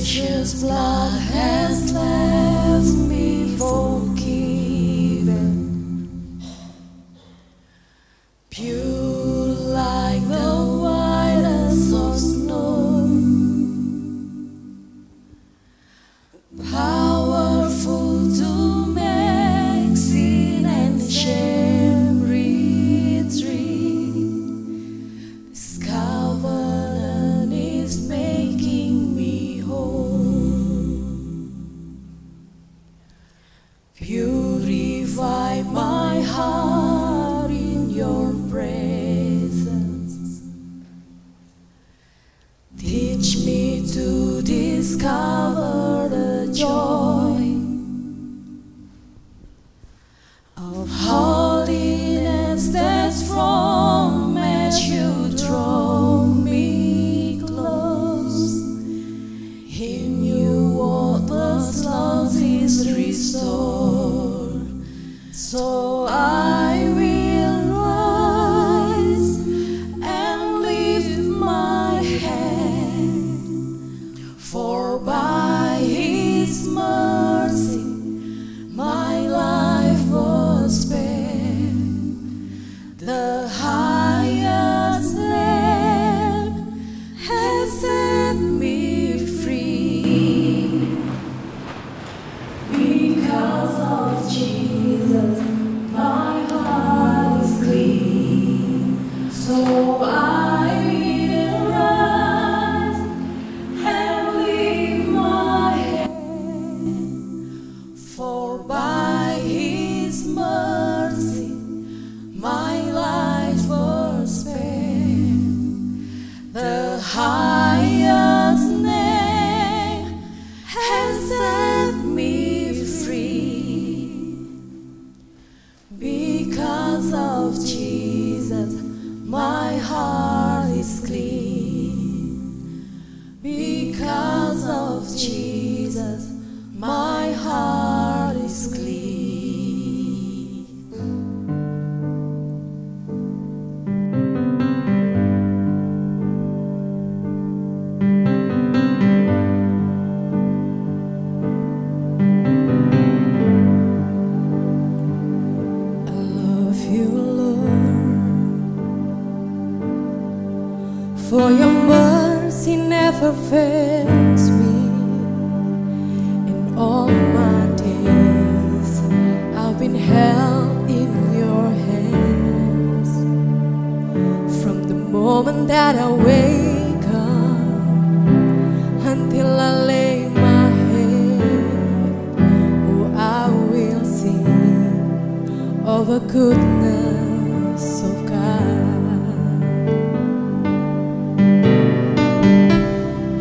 precious blood has left me forgiven, pure like the whitest of snow, powerful to make sin and shame retreat. This covenant is making me whole. Purify my heart in your presence. Teach me to discover the joy of holiness that's from as you draw me close. In you worthless love is restored. So I will rise and lift my hand, for by His mercy my life was spared. The highest name has set me free. Because of Jesus, my heart is clean. So I will rise and lift my hand, for by His mercy my life was spared. The highest name has set me free. Because of Jesus, my heart is clean. Because of Jesus, my heart is clean. I love you, Lord, for your mercy never fails me. In all my days I've been held in your hands. From the moment that I wake up until I lay my head, oh, I will sing of the goodness of God.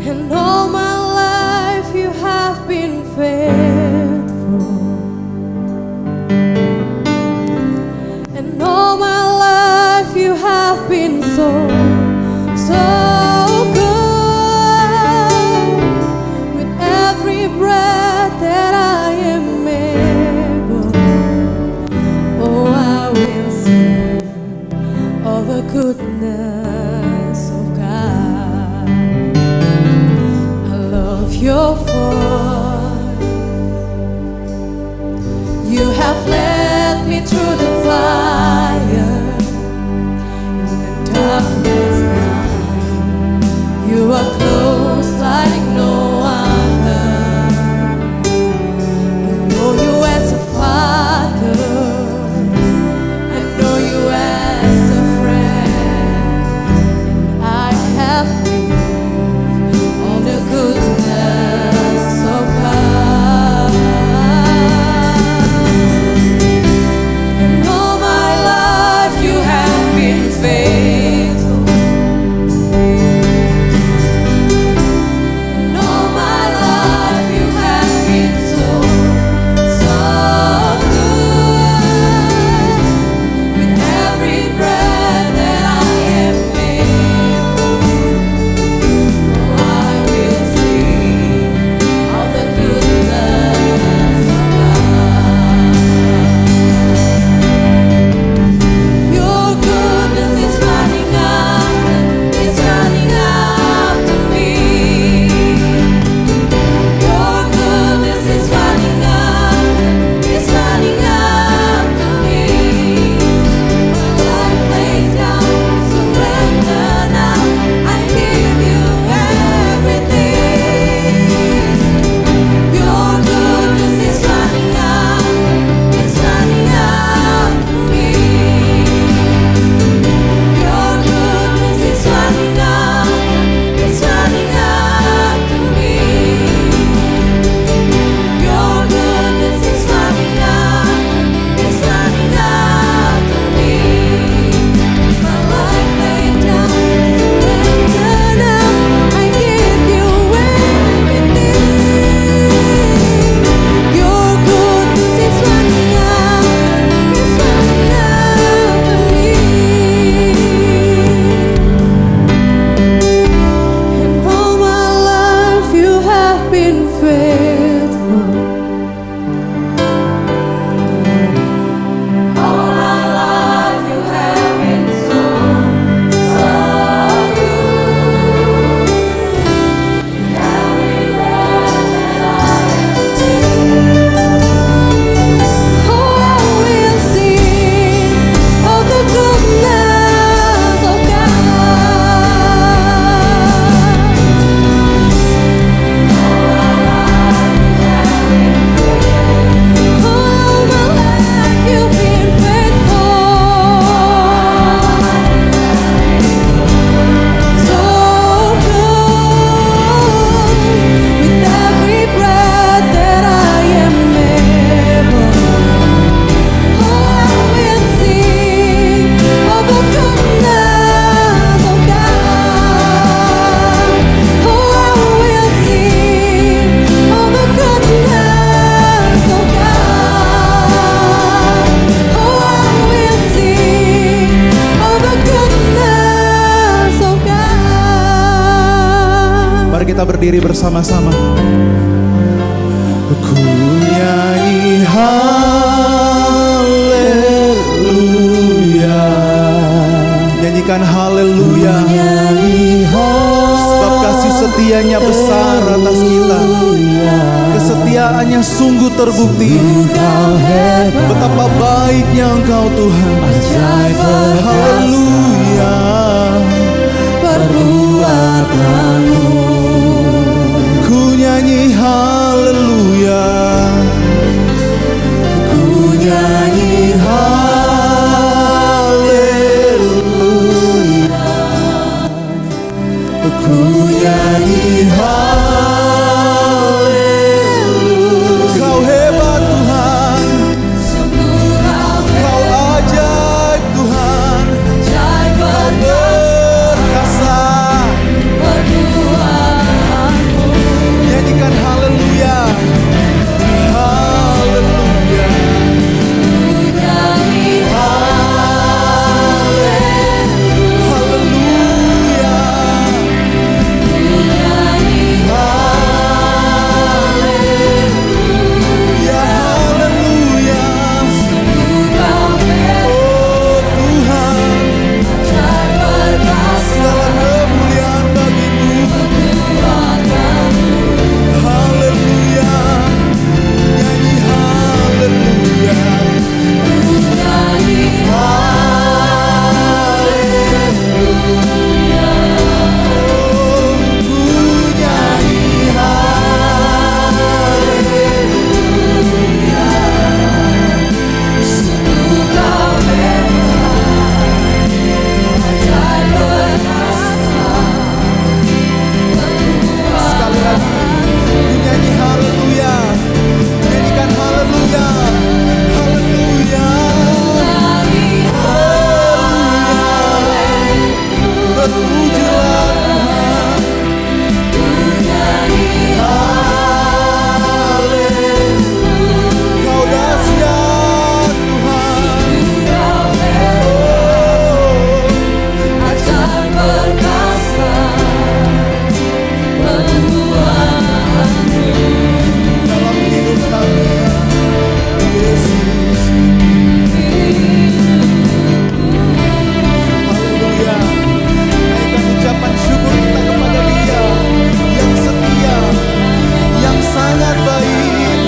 And all my life you have been faithful, and all my life you have been so, so good. With every breath that I am able, oh, I will sing of the goodness of God. I love your voice. You have led me through the fire in the darkness night. You are close like no other. I know you as a father. I know you as a friend. And I have lived all the goodness of God. And all my kita berdiri bersama-sama. Ku nyanyi haleluya. Nyanyikan haleluya. Sebab kasih setianya besar atas kita. Kesetiaannya sungguh terbukti. Betapa baiknya Engkau Tuhan. Haleluya. Perbuatanmu. Ku nyanyi haleluya. Ku nyanyi haleluya. Ku nyanyi haleluya. Kau hebat Tuhan. Kau ajaib Tuhan. Kau berkasa. Nyanyikan haleluya. Haleluya. Haleluya. Ya haleluya. Oh Tuhan, segala kemuliaan bagimu. Haleluya. Nyanyi haleluya. Haleluya. Oh, ku nyanyi haleluya. Sungguh kau hebat, ajaib perkasa. Sekali lagi, ku nyanyi haleluya. Nyanyikan haleluya. Haleluya. Terpujilah Tuhan. Kau dahsyat Tuhan. Ajaib perkasa perbuatanmu. Dalam hidup kami, Yesus. Haleluya. Naikkan ucapan syukur kita kepada Dia yang setia, yang sangat baik.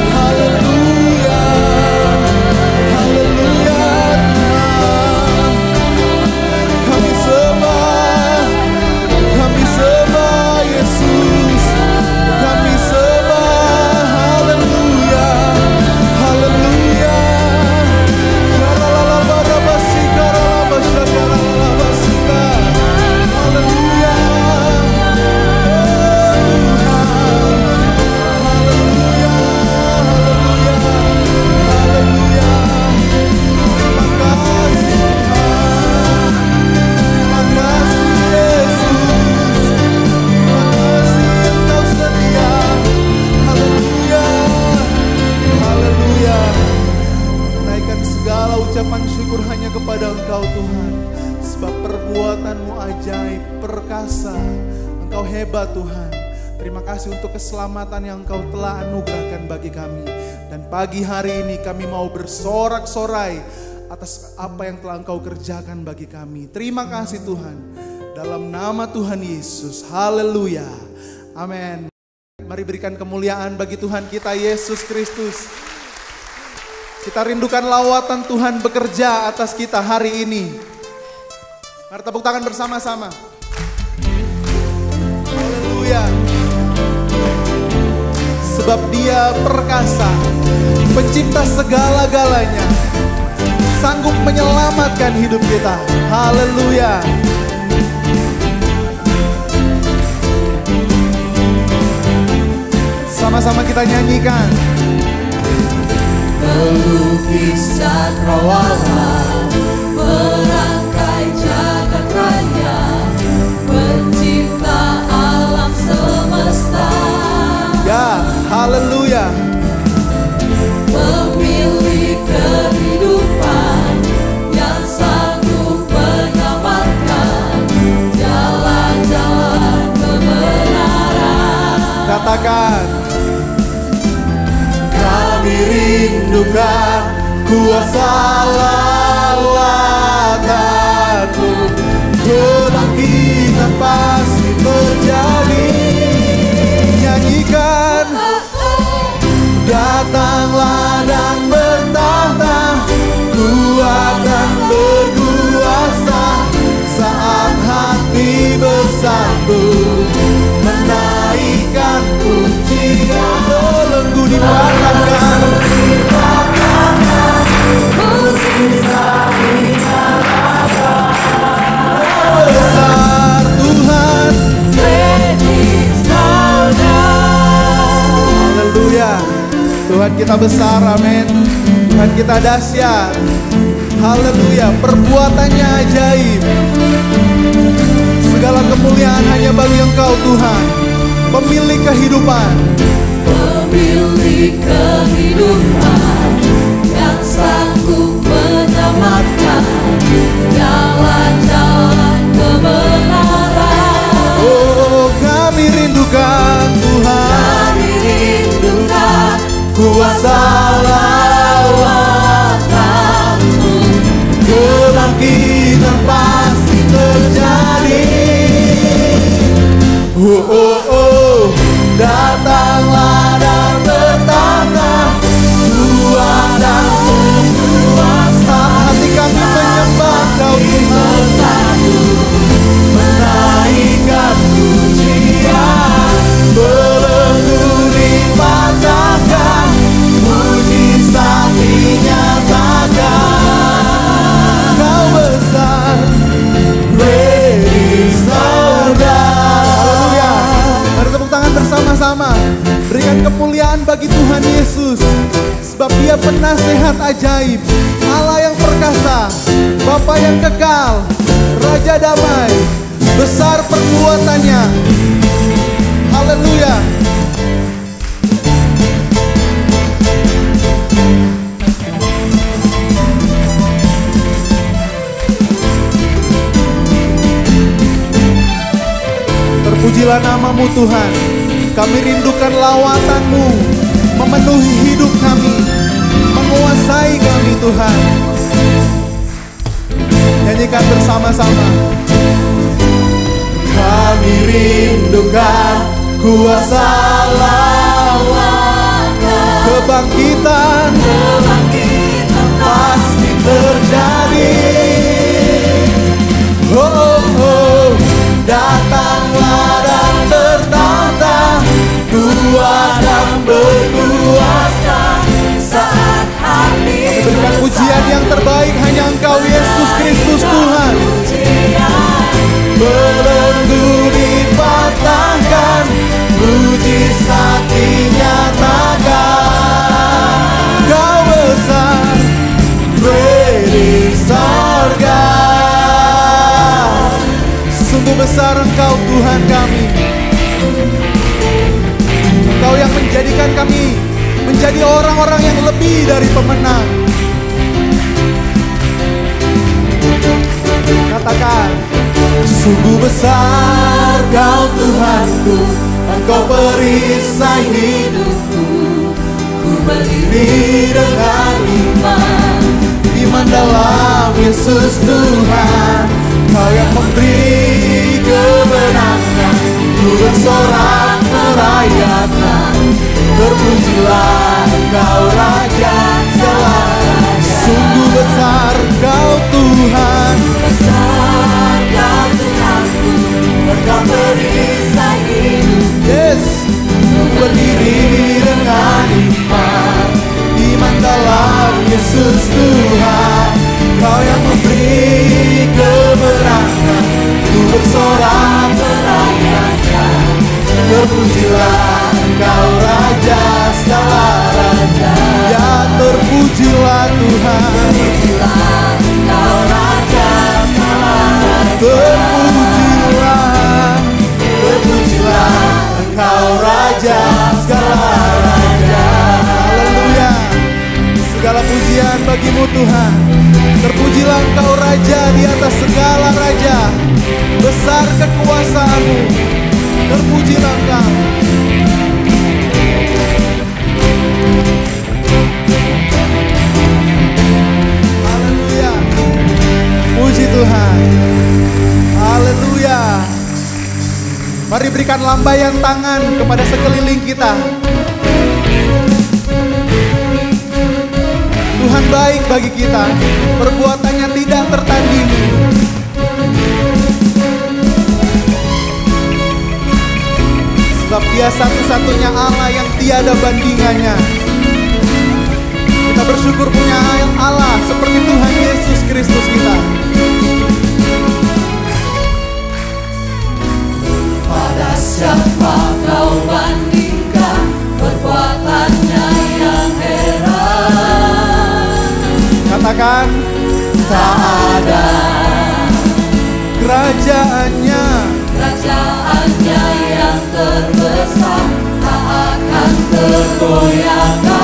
Haleluya. Haleluya Tuhan. Kami sembah Yesus. Kami sembah. Haleluya. Haleluya. Karalabarabasika, ralabasyakaralabasika. Haleluya. Haleluya. Haleluya. Haleluya. Terima kasih Tuhan. Terima kasih Yesus. Terima kasih Engkau setia. Haleluya. Haleluya. Naikkan segala ucapan syukur hanya kepada Engkau Tuhan. Sebab perbuatanmu ajaib, perkasa. Engkau hebat Tuhan. Terima kasih untuk keselamatan yang Engkau telah anugerahkan bagi kami. Dan pagi hari ini kami mau bersorak-sorai atas apa yang telah Engkau kerjakan bagi kami. Terima kasih Tuhan. Dalam nama Tuhan Yesus. Haleluya. Amin. Mari berikan kemuliaan bagi Tuhan kita Yesus Kristus. Kita rindukan lawatan Tuhan bekerja atas kita hari ini. Mari tepuk tangan bersama-sama. Haleluya. Sebab Dia perkasa, pencipta segala-galanya, sanggup menyelamatkan hidup kita. Haleluya. Sama-sama kita nyanyikan. Pelukis cakrawala, merangkai jagat raya, pencipta alam semesta. Ya, haleluya. Pemilik kehidupan yang sanggup menyelamatkan jalan-jalan kebenaran. Katakan, kami rindukan kuasa lawatan-Mu. Kebangkitan pasti terjadi. Nyanyikan, datanglah dan bertahta, Ku akan berkuasa saat hati bersatu, menaikkan pujian. Belenggu dipatahkan, besar Tuhan. Haleluya. Tuhan kita besar, amin. Tuhan kita dahsyat. Haleluya, perbuatannya ajaib. Segala kemuliaan hanya bagi Engkau Tuhan, pemilik kehidupan. Pemilik kehidupan yang sanggup menyelamatkan jalan-jalan kebenaran. Oh, kami rindukan Tuhan, Kami rindukan kuasa lawatan-Mu. Kebangkitan pasti terjadi. Oh, oh, oh, datanglah dan bertahta, Tuhan dan berkuasa. Hati kami menyembah Kau Tuhan, menaikkan pujian. Belenggu dipatahkan, mujizat dinyatakan. Kau besar, great is our God. Haleluya. Mari tepuk tangan bersama-sama. Berikan kemuliaan bagi Tuhan Yesus, sebab Dia penasehat ajaib, Allah yang perkasa, Bapa yang kekal, Raja damai, besar perbuatannya. Haleluya. Terpujilah nama-Mu Tuhan. Kami rindukan lawatan-Mu memenuhi hidup kami, menguasai kami Tuhan. Nyanyikan bersama-sama. Kami rindukan kuasa lawatan, kebangkitan pasti terjadi. Oh, oh, oh, datanglah dan bertahta, Tuhan dan berkuasa saat hati. Berikan pujian yang terbaik hanya Engkau Yesus Kristus Tuhan. Belenggu dipatahkan, mujizat dinyatakan. Kau besar, great is our God. Sungguh besar Engkau Tuhan kami. Engkau yang menjadikan kami menjadi orang-orang yang lebih dari pemenang. Katakan, sungguh besar Kau Tuhanku, Engkau perisai hidupku. Ku berdiri dengan iman, iman dalam Yesus Tuhan. Kau yang memberi kemenangan, ku bersorak merayakan. Terpujilah Engkau Raja segala raja. Sungguh besar Kau Tuhan, besar Kau Tuhanku, Engkau perisai hidup. Yes, ku berdiri dengan iman, iman dalam Yesus Tuhan. Kau yang memberi kemenangan, ku bersorak merayakan. Terpujilah Engkau Raja segala raja. Ya terpujilah Tuhan, terpujilah Engkau Raja segala raja. Terpujilah Engkau Raja segala raja. Haleluya. Segala pujian bagi-Mu Tuhan. Terpujilah Engkau Raja di atas segala raja. Besar kekuasaan-Mu. Terpujilah Engkau. Haleluya. Mari berikan lambaian tangan kepada sekeliling kita. Tuhan baik bagi kita, perbuatannya tidak tertandingi. Sebab Dia satu-satunya Allah yang tiada bandingannya. Kita bersyukur punya Allah seperti Tuhan Yesus Kristus kita. Pada siapa kau bandingkan perbuatannya yang heran? Katakan, Tak ada kerajaannya yang terbesar, tak akan tergoyahkan.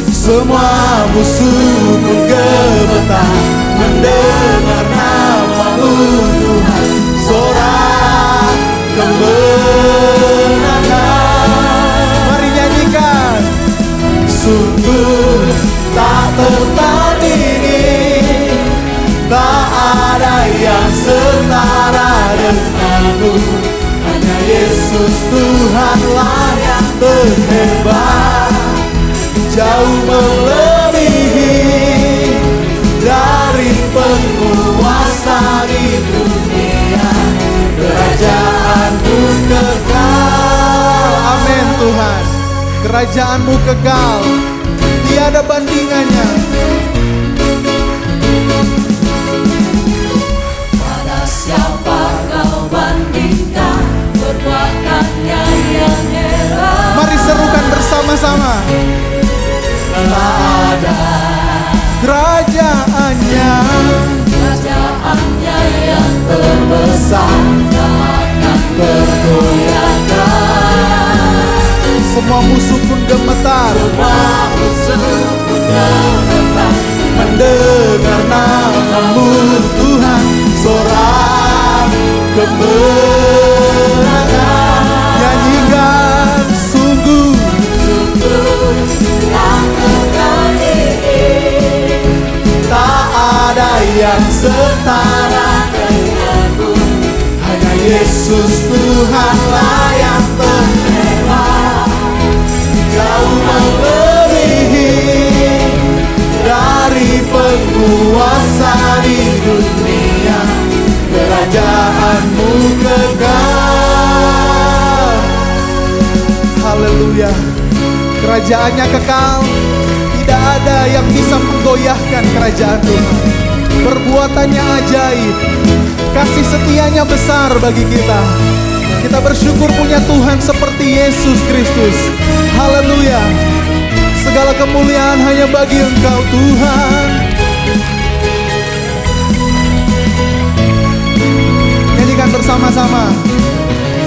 semua musuh pun gemetar mendengar nama-Mu Tuhan. Sorak kemenangan. Mari nyanyikan. Sungguh tak tertandingi, tak ada yang setara denganmu. Hanya Yesus Tuhanlah yang terhebat, jauh melebihi dari penguasa di dunia. Kerajaan-Mu kekal. Amin Tuhan. Kerajaan-Mu kekal, tiada bandingannya. Pada siapa kau bandingkan perbuatannya yang heran? Mari serukan bersama-sama. Tak ada Kerajaannya yang terbesar, tak akan tergoyahkan. semua musuh pun gemetar Semua musuh pun gemetar mendengar nama-Mu Tuhan. Sorak kemenangan. Nyanyikan. Sungguh tak tertandingi, tak ada yang setara denganmu. Hanya Yesus Tuhanlah yang terhebat, jauh melebihi dari penguasa di dunia. Kerajaan-Mu kekal. Haleluya. Kerajaannya kekal. Tidak ada yang bisa menggoyahkan kerajaan Tuhan. Perbuatannya ajaib, kasih setianya besar bagi kita. Kita bersyukur punya Tuhan seperti Yesus Kristus. Haleluya. Segala kemuliaan hanya bagi Engkau Tuhan. Nyanyikan bersama-sama.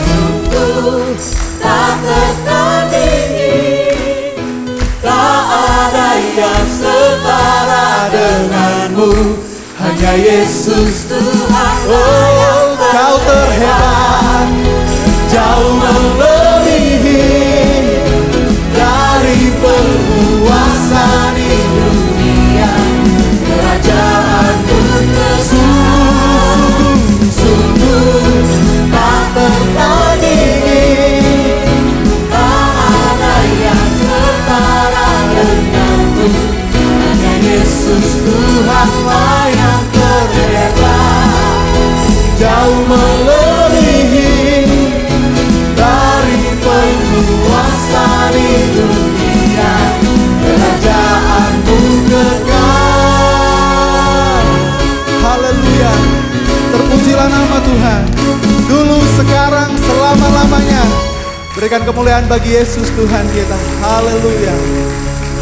sungguh tak tertandingi, tak ada yang setara denganmu. Hanya Yesus Tuhan Oh, Kau terhebat, jauh melebihi dari penguasa di dunia. Kerajaan-Mu Sungguh tak tertandingi, tak ada yang setara denganmu. hanya Yesus Tuhanlah yang terhebat, jauh melebihi dari penguasa di dunia. Kerajaan-Mu kekal. Haleluya. Terpujilah nama Tuhan, dulu, sekarang, selama-lamanya. Berikan kemuliaan bagi Yesus Tuhan kita. Haleluya.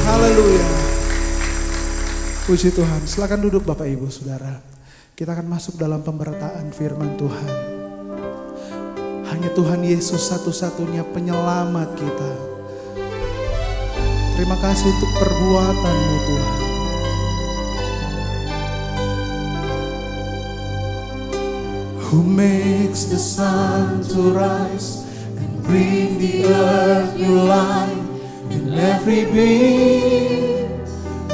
Haleluya. Puji Tuhan. Silakan duduk Bapak Ibu Saudara. Kita akan masuk dalam pemberitaan firman Tuhan. Hanya Tuhan Yesus satu-satunya penyelamat kita. Terima kasih untuk perbuatan-Mu Tuhan. Who makes the sun to rise and bring the earth new life in every being.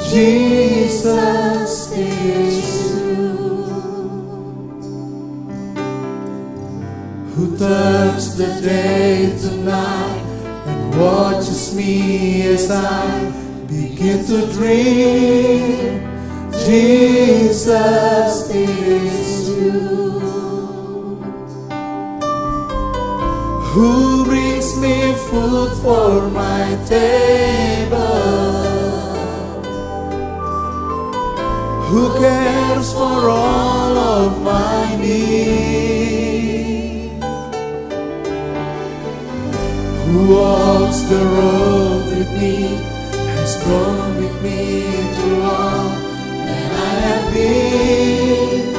Jesus is you. who turns the day to night and watches me as I begin to dream. Jesus, it is you who brings me food for my table, who cares for all of my needs, who walks the road with me, has gone with me through all that I have been.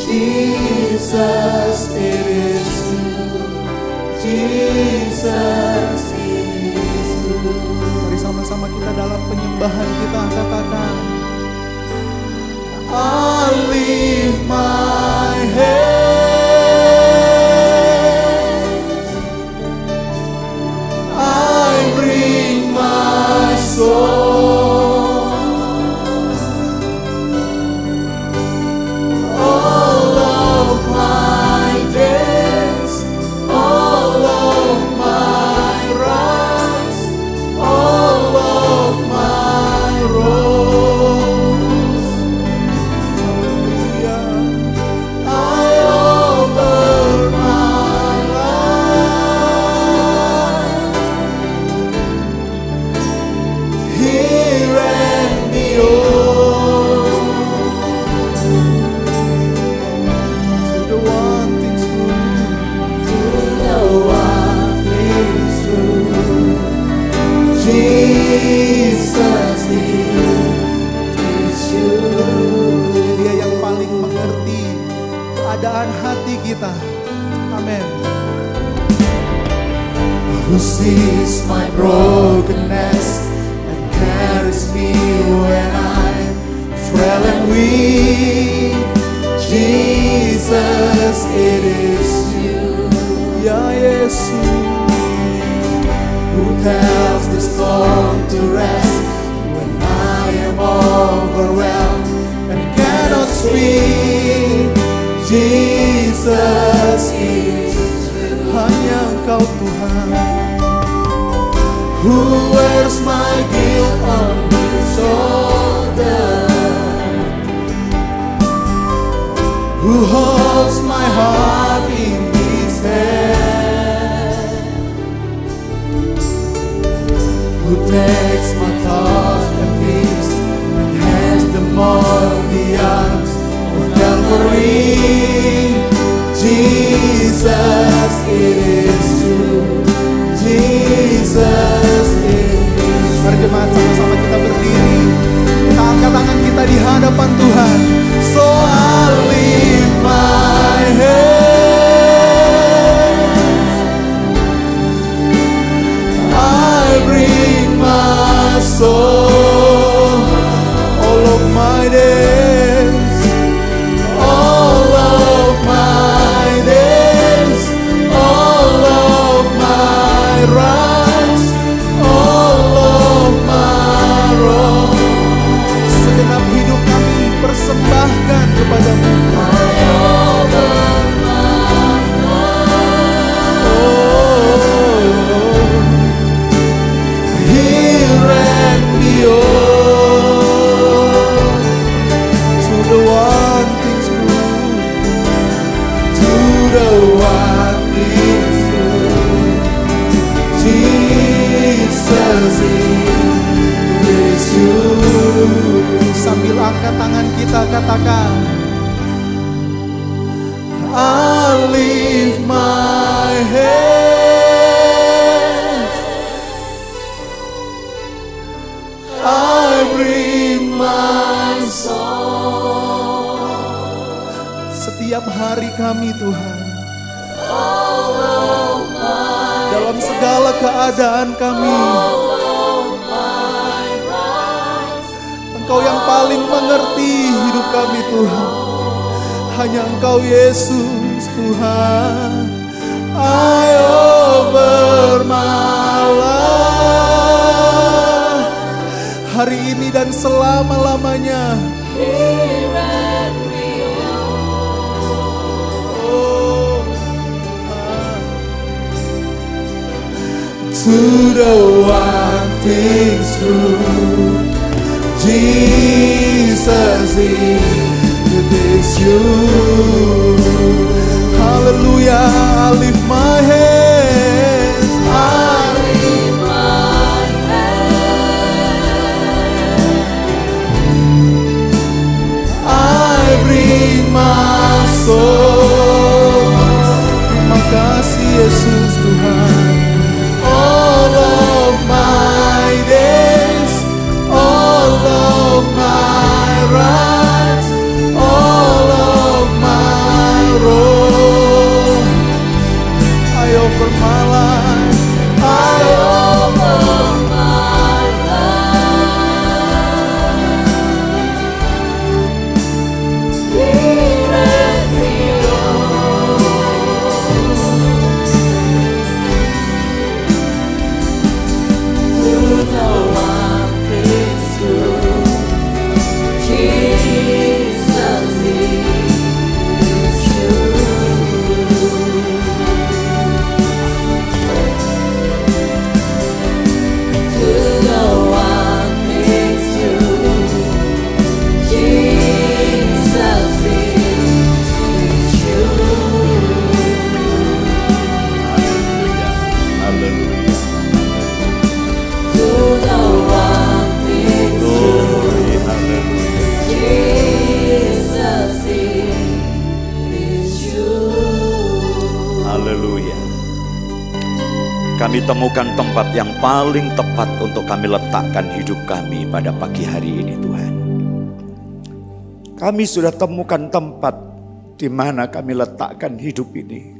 Jesus, it is you. Jesus, it is you. Mari sama-sama kita dalam penyembahan kita katakan, I lift my hands, I bring my soul, all of my days, all of my rights, all of my wrongs. I offer my life here and beyond to the one thing's true, to the one thing's true. Jesus is you. Dia yang paling mengerti keadaan hati kita. Amin. Who sees my brokenness and carries me when I'm frail and weak. Jesus, it is you. Ya Yesus, who tells the storm to rest when I am overwhelmed and cannot speak. Jesus is you. Hanya Engkau Tuhan, who wears my guilt on His shoulder, who holds my heart in His hand, who takes my thoughts and fears and hands them all in the arms of Calvary. Jesus, it is you. Jesus, it is you. Mari jemaat sama-sama kita berdiri, kita angkat tangan kita di hadapan Tuhan. So I lift my hands, I bring my soul, all of my days, all of my days, all of my rights, all of my wrongs. Segenap hidup kami persembahkan kepadamu. Here and beyond to the one thing's true, to the one thing's true. Jesus is you. Sambil angkat tangan kita katakan, I lift my hands, I bring my soul. Setiap hari kami Tuhan, dalam segala keadaan kami, Engkau yang paling mengerti hidup kami Tuhan. Hanya Engkau Yesus Tuhan. I offer my life hari ini dan selama-lamanya. Oh, to the one thing true. Jesus, it is you. Hallelujah, I lift my hands. I lift my hands. I bring my soul. Terima kasih Yesus Tuhan. All of my days, all of my rights, all of my wrongs, I offer my life, I offer my life. Here and to the one thing true. Jesus is true. To the one thing true. Jesus is true. Hallelujah. To the one thing true. Jesus is true. Haleluya. Kami temukan tempat yang paling tepat untuk kami letakkan hidup kami pada pagi hari ini, Tuhan. Kami sudah temukan tempat di mana kami letakkan hidup ini.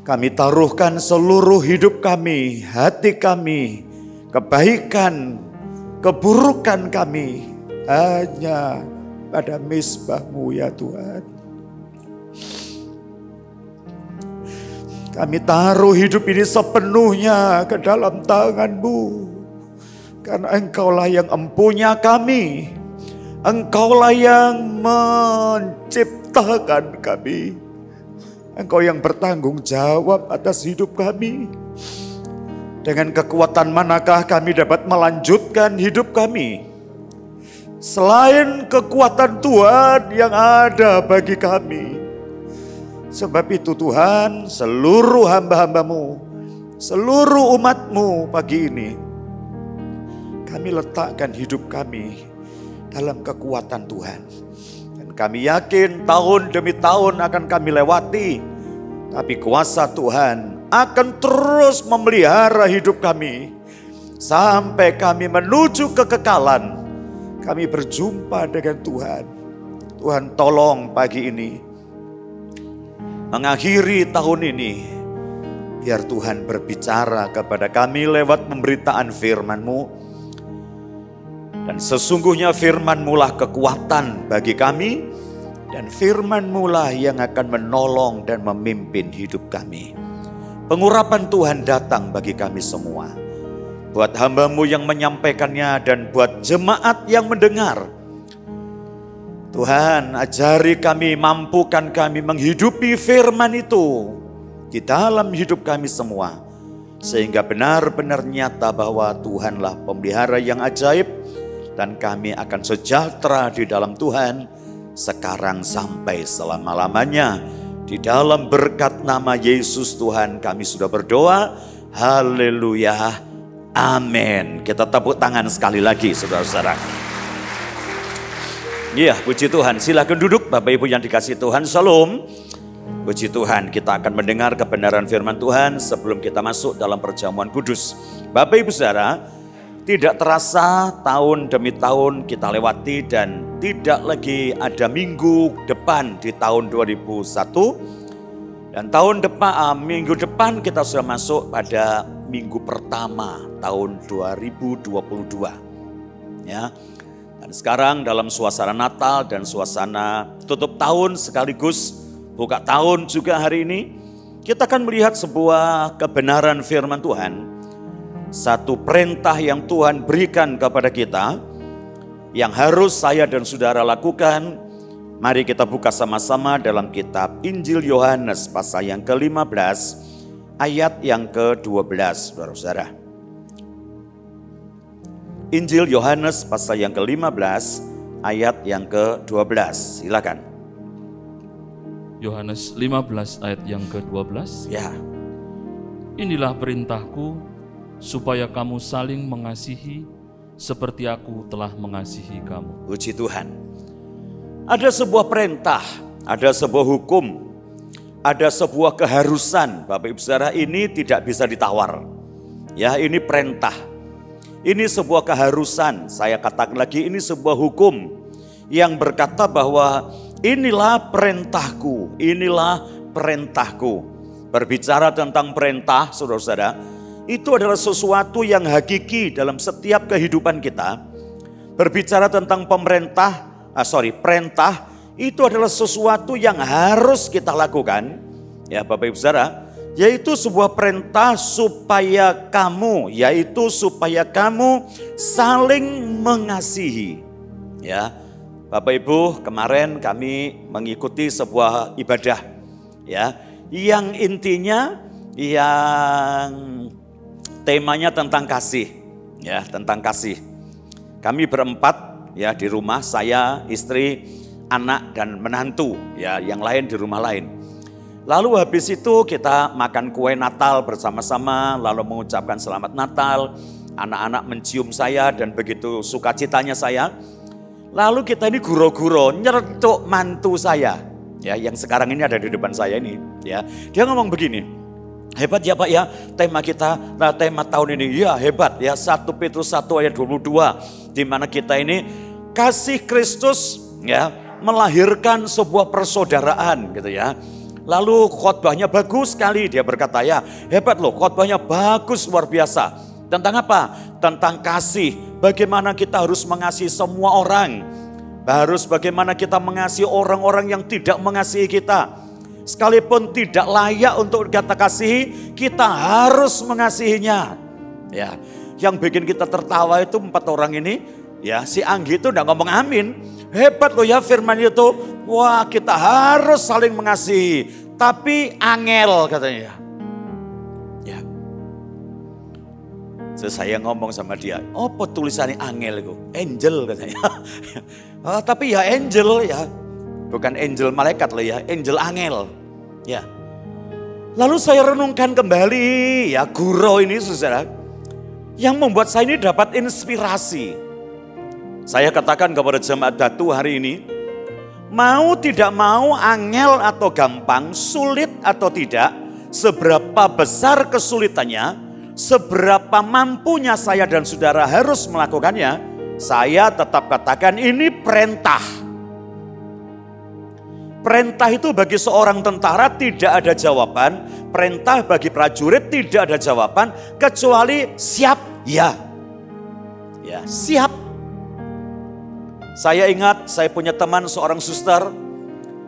Kami taruhkan seluruh hidup kami, hati kami, kebaikan, keburukan kami hanya pada mezbah-Mu ya Tuhan. Kami taruh hidup ini sepenuhnya ke dalam tangan-Mu. Karena Engkaulah yang empunya kami. Engkaulah yang menciptakan kami. Engkau yang bertanggung jawab atas hidup kami. Dengan kekuatan manakah kami dapat melanjutkan hidup kami? Selain kekuatan Tuhan yang ada bagi kami. Sebab itu Tuhan, seluruh hamba-hamba-Mu, seluruh umat-Mu pagi ini, kami letakkan hidup kami dalam kekuatan Tuhan. Dan kami yakin tahun demi tahun akan kami lewati, tapi kuasa Tuhan akan terus memelihara hidup kami sampai kami menuju kekekalan. Kami berjumpa dengan Tuhan. Tuhan tolong pagi ini, mengakhiri tahun ini, biar Tuhan berbicara kepada kami lewat pemberitaan firman-Mu. Dan sesungguhnya firman-Mu lah kekuatan bagi kami, dan firman-Mu lah yang akan menolong dan memimpin hidup kami. Pengurapan Tuhan datang bagi kami semua. Buat hamba-Mu yang menyampaikannya dan buat jemaat yang mendengar. Tuhan, ajari kami, mampukan kami menghidupi firman itu di dalam hidup kami semua. Sehingga benar-benar nyata bahwa Tuhanlah pemelihara yang ajaib. Dan kami akan sejahtera di dalam Tuhan sekarang sampai selama-lamanya. Di dalam berkat nama Yesus Tuhan kami sudah berdoa. Haleluya. Amin. Kita tepuk tangan sekali lagi saudara-saudara. Ya, puji Tuhan. Silakan duduk Bapak Ibu yang dikasihi Tuhan. Shalom. Puji Tuhan, kita akan mendengar kebenaran firman Tuhan sebelum kita masuk dalam perjamuan kudus. Bapak Ibu Saudara, tidak terasa tahun demi tahun kita lewati dan tidak lagi ada minggu depan di tahun 2001. Dan minggu depan kita sudah masuk pada minggu pertama tahun 2022. Ya. Dan sekarang dalam suasana Natal dan suasana tutup tahun sekaligus buka tahun juga hari ini, kita akan melihat sebuah kebenaran firman Tuhan. Satu perintah yang Tuhan berikan kepada kita, yang harus saya dan saudara lakukan. Mari kita buka sama-sama dalam kitab Injil Yohanes pasal yang ke-15, ayat yang ke-12, saudara-saudara. Injil Yohanes pasal yang ke-15 ayat yang ke-12. Silakan. Yohanes 15 ayat yang ke-12. Ya. Inilah perintahku, supaya kamu saling mengasihi seperti aku telah mengasihi kamu. Puji Tuhan. Ada sebuah perintah, ada sebuah hukum, ada sebuah keharusan. Bapak Ibu Saudara, ini tidak bisa ditawar. Ya, ini perintah. Ini sebuah keharusan. Saya katakan lagi, ini sebuah hukum yang berkata bahwa inilah perintahku, inilah perintahku. Berbicara tentang perintah, saudara-saudara, itu adalah sesuatu yang hakiki dalam setiap kehidupan kita. Berbicara tentang perintah, itu adalah sesuatu yang harus kita lakukan. Ya Bapak Ibu Saudara, yaitu sebuah perintah supaya kamu saling mengasihi. Ya, Bapak Ibu, kemarin kami mengikuti sebuah ibadah, ya, yang intinya, yang temanya tentang kasih, ya, tentang kasih. Kami berempat, ya, di rumah, saya, istri, anak dan menantu, ya, yang lain di rumah lain. Lalu habis itu kita makan kue Natal bersama-sama, lalu mengucapkan selamat Natal. Anak-anak mencium saya dan begitu sukacitanya saya. Lalu kita ini guro-guro nyertuk mantu saya, ya, yang sekarang ini ada di depan saya ini, ya. Dia ngomong begini, hebat ya Pak ya, tema kita, nah tema tahun ini, ya hebat ya, 1 Petrus 1 ayat 22, di mana kita ini kasih Kristus, ya, melahirkan sebuah persaudaraan gitu ya. Lalu khotbahnya bagus sekali, dia berkata, ya hebat loh, khotbahnya bagus, luar biasa. Tentang apa? Tentang kasih, bagaimana kita harus mengasihi semua orang. Harus bagaimana kita mengasihi orang-orang yang tidak mengasihi kita. Sekalipun tidak layak untuk kita kasihi, kita harus mengasihinya. Ya, yang bikin kita tertawa itu 4 orang ini, ya, si Anggi itu udah ngomong amin. Hebat loh ya firman itu. Wah, kita harus saling mengasihi. Tapi angel katanya. Ya. So, saya ngomong sama dia, apa tulisannya angel itu? Angel katanya. Oh, tapi ya angel ya. Bukan angel malaikat loh ya, angel angel. Ya. Lalu saya renungkan kembali, ya, guru ini saudara, yang membuat saya ini dapat inspirasi. Saya katakan kepada jemaat Datu hari ini, mau tidak mau, angel atau gampang, sulit atau tidak, seberapa besar kesulitannya, seberapa mampunya saya dan saudara harus melakukannya, saya tetap katakan ini perintah. Perintah itu bagi seorang tentara tidak ada jawaban, perintah bagi prajurit tidak ada jawaban, kecuali siap, ya. Ya, siap. Saya ingat saya punya teman seorang suster,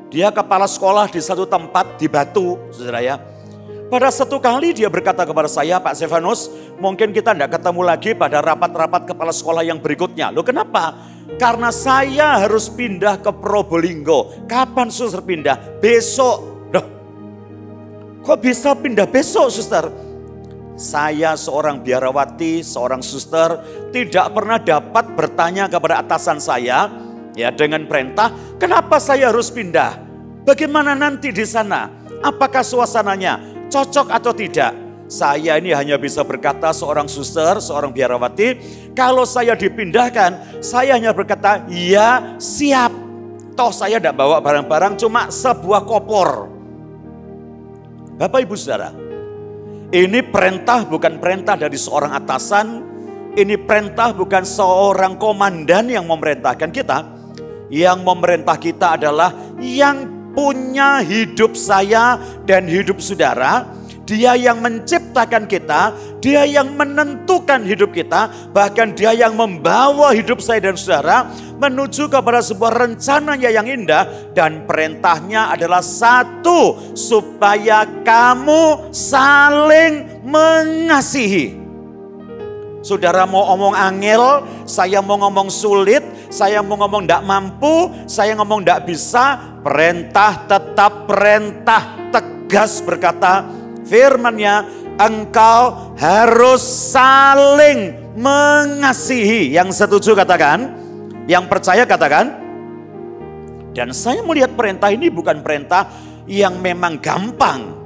dia kepala sekolah di satu tempat di Batu, saudara ya. Pada satu kali dia berkata kepada saya, Pak Stefanus, mungkin kita tidak ketemu lagi pada rapat-rapat kepala sekolah yang berikutnya. Loh kenapa? Karena saya harus pindah ke Probolinggo. Kapan suster pindah? Besok. Loh, kok bisa pindah besok suster? Saya seorang biarawati, seorang suster, tidak pernah dapat bertanya kepada atasan saya, ya, dengan perintah, kenapa saya harus pindah? Bagaimana nanti di sana? Apakah suasananya cocok atau tidak? Saya ini hanya bisa berkata seorang suster, seorang biarawati, kalau saya dipindahkan, saya hanya berkata, ya siap. Toh saya tidak bawa barang-barang, cuma sebuah kopor. Bapak Ibu Saudara, ini perintah bukan perintah dari seorang atasan, ini perintah bukan seorang komandan yang memerintahkan kita. Yang memerintah kita adalah yang punya hidup saya dan hidup saudara. Dia yang menciptakan kita, dia yang menentukan hidup kita, bahkan dia yang membawa hidup saya dan saudara menuju kepada sebuah rencananya yang indah. Dan perintahnya adalah satu, supaya kamu saling mengasihi. Saudara mau ngomong angel, saya mau ngomong sulit, saya mau ngomong tidak mampu, saya ngomong tidak bisa, perintah tetap perintah, tegas berkata, Firman-Nya, engkau harus saling mengasihi. Yang setuju katakan, yang percaya katakan. Dan saya melihat perintah ini bukan perintah yang memang gampang.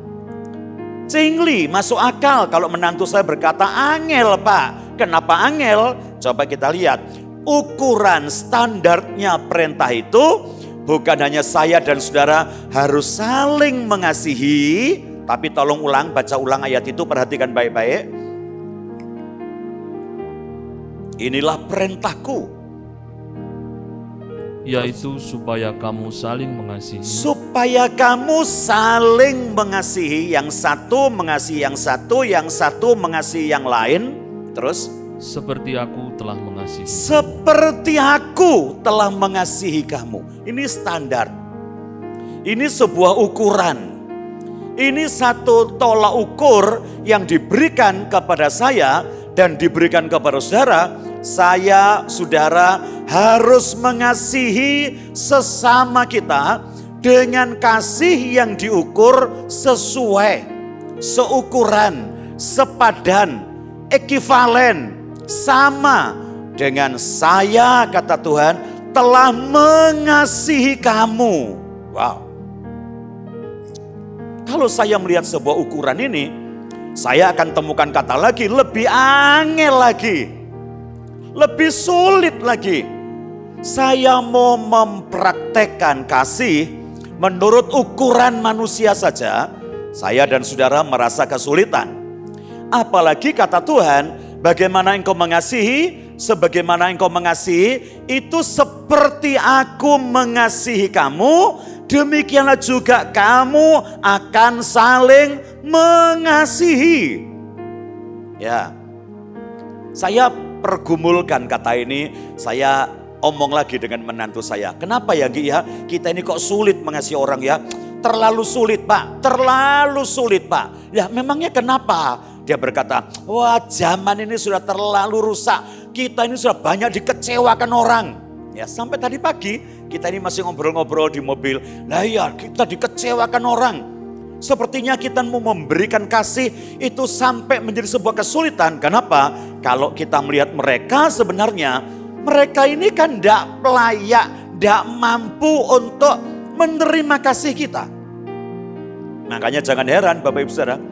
Cingli, masuk akal kalau menantu saya berkata, angel Pak. Kenapa angel? Coba kita lihat. Ukuran standarnya perintah itu bukan hanya saya dan saudara harus saling mengasihi. Tapi tolong baca ulang ayat itu, perhatikan baik-baik. Inilah perintahku. Yaitu supaya kamu saling mengasihi. Supaya kamu saling mengasihi. Yang satu mengasihi yang satu, yang satu mengasihi yang lain. Terus? Seperti aku telah mengasihi. Seperti aku telah mengasihi kamu. Ini standar. Ini sebuah ukuran. Ini satu tolak ukur yang diberikan kepada saya dan diberikan kepada saudara. Saya, saudara harus mengasihi sesama kita dengan kasih yang diukur sesuai, seukuran, sepadan, ekivalen, sama dengan saya, kata Tuhan, telah mengasihi kamu. Wow. Kalau saya melihat sebuah ukuran ini, saya akan temukan kata lagi, lebih angel lagi. Lebih sulit lagi. Saya mau mempraktekkan kasih menurut ukuran manusia saja, saya dan saudara merasa kesulitan. Apalagi kata Tuhan, bagaimana engkau mengasihi, sebagaimana engkau mengasihi, itu seperti aku mengasihi kamu, demikianlah juga kamu akan saling mengasihi. Ya, saya pergumulkan kata ini, saya omong lagi dengan menantu saya. Kenapa ya Gi ya, kita ini kok sulit mengasihi orang ya? Terlalu sulit Pak, terlalu sulit Pak. Ya memangnya kenapa? Dia berkata, wah zaman ini sudah terlalu rusak. Kita ini sudah banyak dikecewakan orang. Ya sampai tadi pagi kita ini masih ngobrol-ngobrol di mobil. Nah ya kita dikecewakan orang. Sepertinya kita mau memberikan kasih itu sampai menjadi sebuah kesulitan. Kenapa? Kalau kita melihat mereka sebenarnya, mereka ini kan tidak layak, tidak mampu untuk menerima kasih kita. Makanya jangan heran Bapak Ibu Saudara,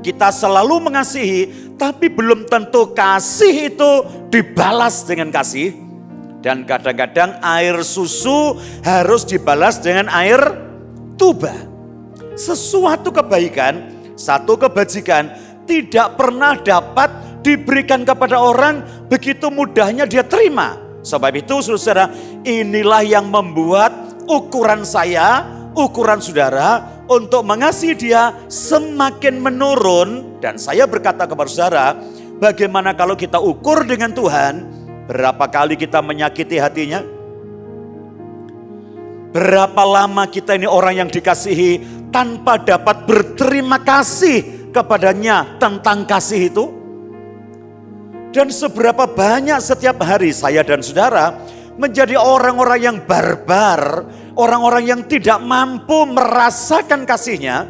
kita selalu mengasihi, tapi belum tentu kasih itu dibalas dengan kasih. Dan kadang-kadang air susu harus dibalas dengan air tuba. Sesuatu kebaikan, satu kebajikan tidak pernah dapat diberikan kepada orang begitu mudahnya dia terima. Sebab itu saudara, inilah yang membuat ukuran saya, ukuran saudara untuk mengasihi dia semakin menurun. Dan saya berkata kepada saudara, bagaimana kalau kita ukur dengan Tuhan, berapa kali kita menyakiti hatinya? Berapa lama kita ini orang yang dikasihi tanpa dapat berterima kasih kepadanya tentang kasih itu? Dan seberapa banyak setiap hari saya dan saudara menjadi orang-orang yang barbar, orang-orang yang tidak mampu merasakan kasihnya.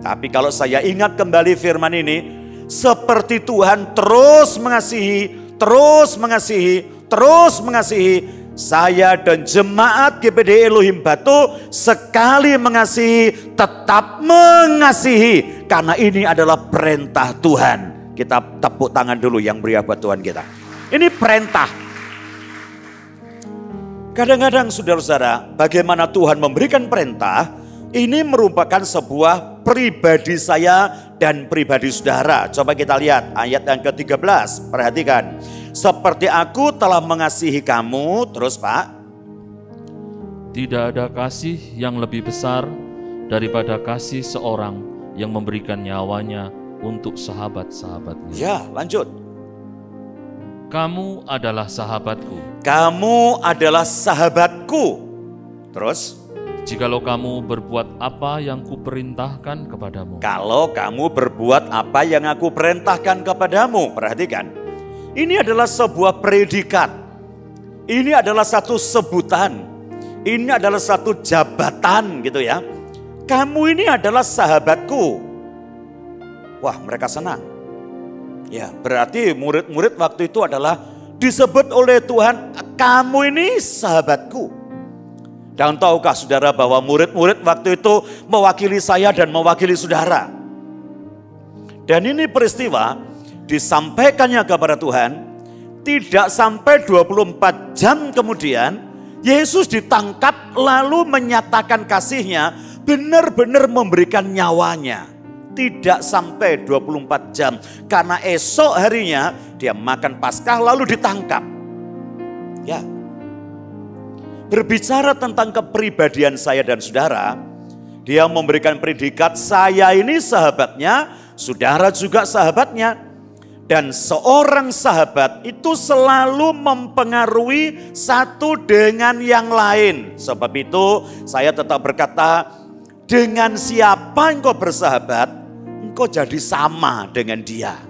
Tapi kalau saya ingat kembali firman ini, seperti Tuhan terus mengasihi, terus mengasihi, terus mengasihi. Saya dan jemaat GPD Elohim Batu sekali mengasihi, tetap mengasihi. Karena ini adalah perintah Tuhan. Kita tepuk tangan dulu yang meriah buat Tuhan kita. Ini perintah. Kadang-kadang saudara-saudara, bagaimana Tuhan memberikan perintah, ini merupakan sebuah pribadi saya dan pribadi saudara. Coba kita lihat ayat yang ke-13, perhatikan. Seperti aku telah mengasihi kamu, terus Pak. Tidak ada kasih yang lebih besar daripada kasih seorang yang memberikan nyawanya untuk sahabat-sahabatnya. Ya, lanjut. Kamu adalah sahabatku. Kamu adalah sahabatku. Terus? Jikalau kamu berbuat apa yang kuperintahkan kepadamu. Kalau kamu berbuat apa yang aku perintahkan kepadamu. Perhatikan. Ini adalah sebuah predikat. Ini adalah satu sebutan. Ini adalah satu jabatan gitu ya. Kamu ini adalah sahabatku. Wah, mereka senang. Ya, berarti murid-murid waktu itu adalah disebut oleh Tuhan, kamu ini sahabatku. Dan tahukah saudara bahwa murid-murid waktu itu mewakili saya dan mewakili saudara. Dan ini peristiwa disampaikannya kepada Tuhan, tidak sampai 24 jam kemudian Yesus ditangkap lalu menyatakan kasihnya, benar-benar memberikan nyawanya. Tidak sampai 24 jam. Karena esok harinya dia makan Paskah lalu ditangkap. Ya. Berbicara tentang kepribadian saya dan saudara, dia memberikan predikat, saya ini sahabatnya, saudara juga sahabatnya. Dan seorang sahabat itu selalu mempengaruhi satu dengan yang lain. Sebab itu saya tetap berkata, dengan siapa engkau bersahabat, engkau jadi sama dengan dia.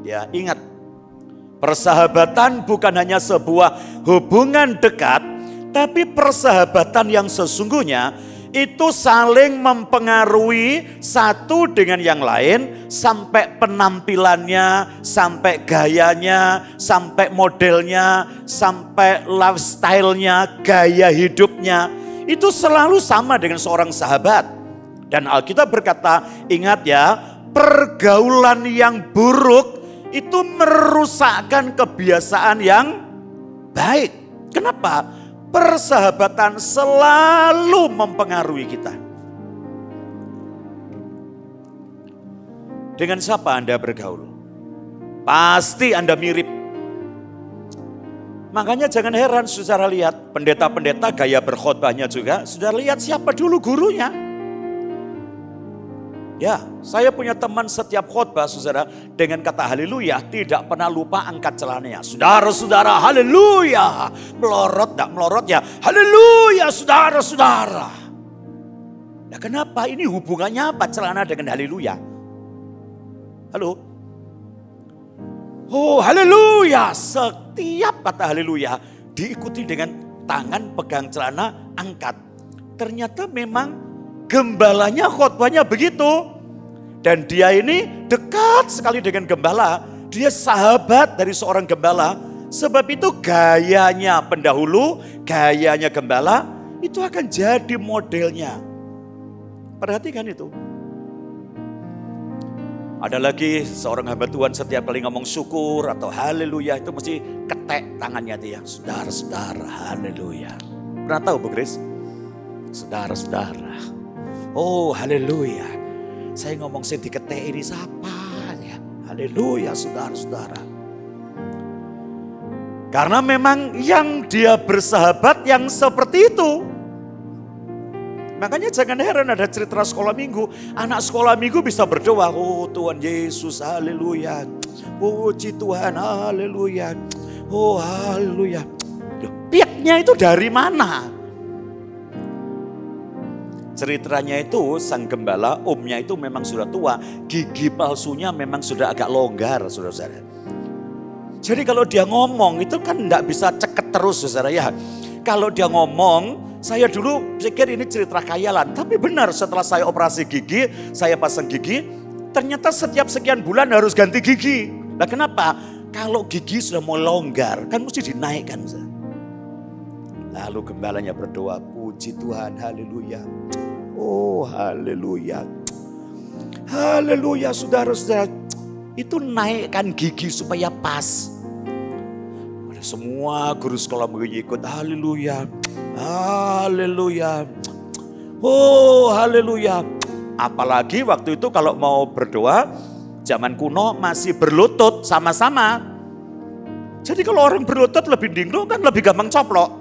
Ya, ingat, persahabatan bukan hanya sebuah hubungan dekat, tapi persahabatan yang sesungguhnya itu saling mempengaruhi satu dengan yang lain, sampai penampilannya, sampai gayanya, sampai modelnya, sampai lifestyle-nya, gaya hidupnya, itu selalu sama dengan seorang sahabat. Dan Alkitab berkata, ingat ya, pergaulan yang buruk itu merusakkan kebiasaan yang baik. Kenapa? Persahabatan selalu mempengaruhi kita. Dengan siapa Anda bergaul? Pasti Anda mirip. Makanya jangan heran saudara lihat pendeta-pendeta gaya berkhotbahnya juga. Saudara lihat siapa dulu gurunya. Ya, saya punya teman setiap khotbah saudara dengan kata haleluya tidak pernah lupa angkat celananya. Saudara-saudara, haleluya. Melorot enggak melorot ya. Haleluya saudara-saudara. Nah, kenapa? Ini hubungannya apa celana dengan haleluya? Halo? Oh, haleluya. Setiap kata haleluya diikuti dengan tangan pegang celana angkat. Ternyata memang gembalanya khotbahnya begitu. Dan dia ini dekat sekali dengan gembala. Dia sahabat dari seorang gembala. Sebab itu gayanya pendahulu, gayanya gembala, itu akan jadi modelnya. Perhatikan itu. Ada lagi seorang hamba Tuhan setiap kali ngomong syukur atau haleluya itu mesti ketek tangannya dia. Saudara-saudara, haleluya. Pernah tahu Bu Grace? Saudara-saudara. Oh, haleluya. Saya ngomong sih diketek ini siapa ya? Haleluya, saudara-saudara. Karena memang yang dia bersahabat yang seperti itu. Makanya jangan heran ada cerita sekolah minggu. Anak sekolah minggu bisa berdoa. Oh Tuhan Yesus, haleluya. Puji Tuhan, haleluya. Oh haleluya. Piaknya itu dari mana? Ceritanya itu sang gembala, omnya itu memang sudah tua, gigi palsunya memang sudah agak longgar, saudara-saudara. Jadi kalau dia ngomong itu kan enggak bisa ceket terus, saudara ya. Kalau dia ngomong, saya dulu pikir ini cerita khayalan, tapi benar setelah saya operasi gigi, saya pasang gigi, ternyata setiap sekian bulan harus ganti gigi. Nah kenapa? Kalau gigi sudah mau longgar, kan mesti dinaikkan. Lalu gembalanya berdoa, puji Tuhan, haleluya. Oh haleluya. Haleluya saudara-saudara. Itu naikkan gigi supaya pas. Ada semua guru sekolah mengikut haleluya. Haleluya. Oh haleluya. Apalagi waktu itu kalau mau berdoa, zaman kuno masih berlutut sama-sama. Jadi kalau orang berlutut lebih dinglo kan lebih gampang coplok.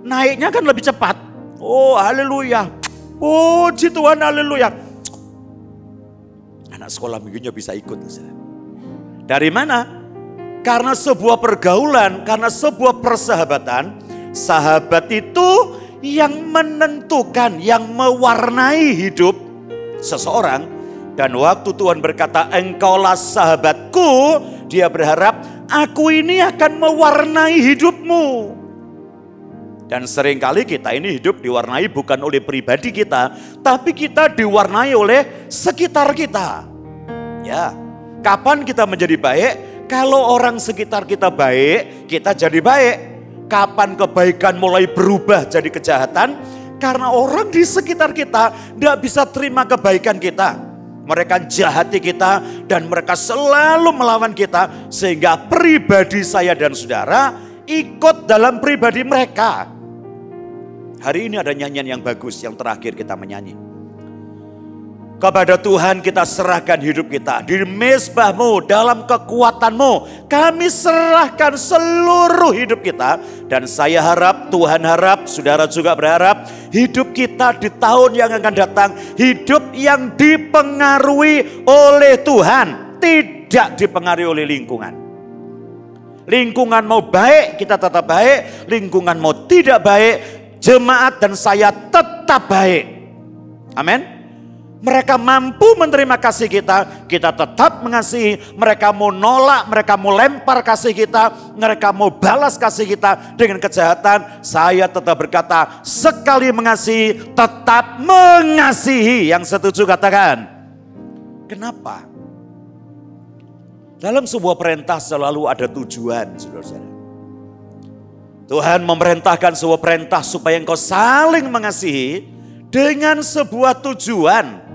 Naiknya kan lebih cepat. Oh haleluya. Puji Tuhan, haleluya. Anak sekolah minggunya bisa ikut. Dari mana? Karena sebuah pergaulan, karena sebuah persahabatan. Sahabat itu yang menentukan, yang mewarnai hidup seseorang. Dan waktu Tuhan berkata, engkaulah sahabatku, dia berharap, aku ini akan mewarnai hidupmu. Dan seringkali kita ini hidup diwarnai bukan oleh pribadi kita, tapi kita diwarnai oleh sekitar kita. Ya, kapan kita menjadi baik? Kalau orang sekitar kita baik, kita jadi baik. Kapan kebaikan mulai berubah jadi kejahatan? Karena orang di sekitar kita tidak bisa terima kebaikan kita. Mereka jahati kita dan mereka selalu melawan kita. Sehingga pribadi saya dan saudara ikut dalam pribadi mereka. Hari ini ada nyanyian yang bagus yang terakhir kita menyanyi. Kepada Tuhan kita serahkan hidup kita. Di mezbahmu, dalam kekuatanmu, kami serahkan seluruh hidup kita. Dan saya harap, Tuhan harap, saudara juga berharap, hidup kita di tahun yang akan datang, hidup yang dipengaruhi oleh Tuhan, tidak dipengaruhi oleh lingkungan. Lingkungan mau baik, kita tetap baik. Lingkungan mau tidak baik, jemaat dan saya tetap baik. Amin. Mereka mampu menerima kasih kita, kita tetap mengasihi. Mereka mau nolak, mereka mau lempar kasih kita, mereka mau balas kasih kita dengan kejahatan. Saya tetap berkata, sekali mengasihi, tetap mengasihi. Yang setuju katakan. Kenapa? Dalam sebuah perintah selalu ada tujuan, saudara-saudara. Tuhan memerintahkan sebuah perintah supaya engkau saling mengasihi dengan sebuah tujuan.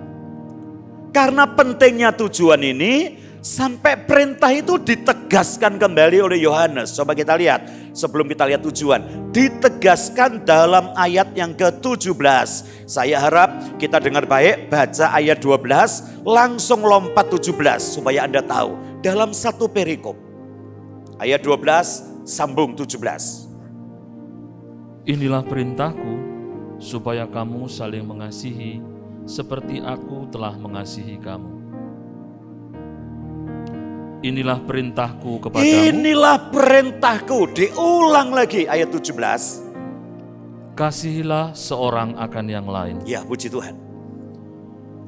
Karena pentingnya tujuan ini, sampai perintah itu ditegaskan kembali oleh Yohanes. Coba kita lihat, sebelum kita lihat tujuan. Ditegaskan dalam ayat yang ke-17. Saya harap kita dengar baik, baca ayat 12, langsung lompat 17. Supaya Anda tahu, dalam satu perikop. Ayat 12, sambung 17. Inilah perintahku, supaya kamu saling mengasihi, seperti aku telah mengasihi kamu. Inilah perintahku kepadamu. Inilah perintahku. Diulang lagi ayat 17. Kasihilah seorang akan yang lain. Ya, puji Tuhan.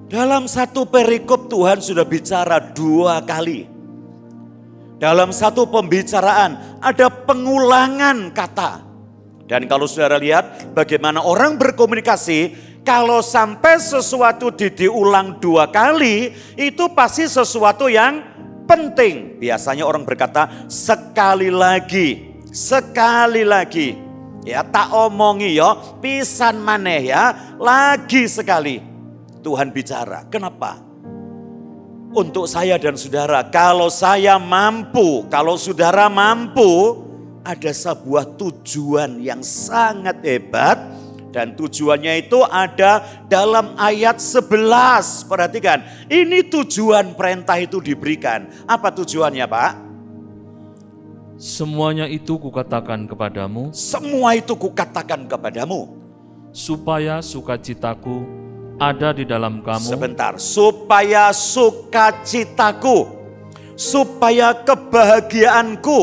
Dalam satu perikop Tuhan sudah bicara 2 kali. Dalam satu pembicaraan ada pengulangan kata. Dan kalau saudara lihat bagaimana orang berkomunikasi, kalau sampai sesuatu diulang 2 kali, itu pasti sesuatu yang penting. Biasanya orang berkata sekali lagi, sekali lagi. Ya, tak omongi ya, pisan maneh ya, lagi sekali. Tuhan bicara. Kenapa? Untuk saya dan saudara, kalau saya mampu, kalau saudara mampu, ada sebuah tujuan yang sangat hebat. Dan tujuannya itu ada dalam ayat 11. Perhatikan, ini tujuan perintah itu diberikan. Apa tujuannya, Pak? Semuanya itu kukatakan kepadamu. Semua itu kukatakan kepadamu. Supaya sukacitaku ada di dalam kamu. Sebentar, supaya sukacitaku, supaya kebahagiaanku,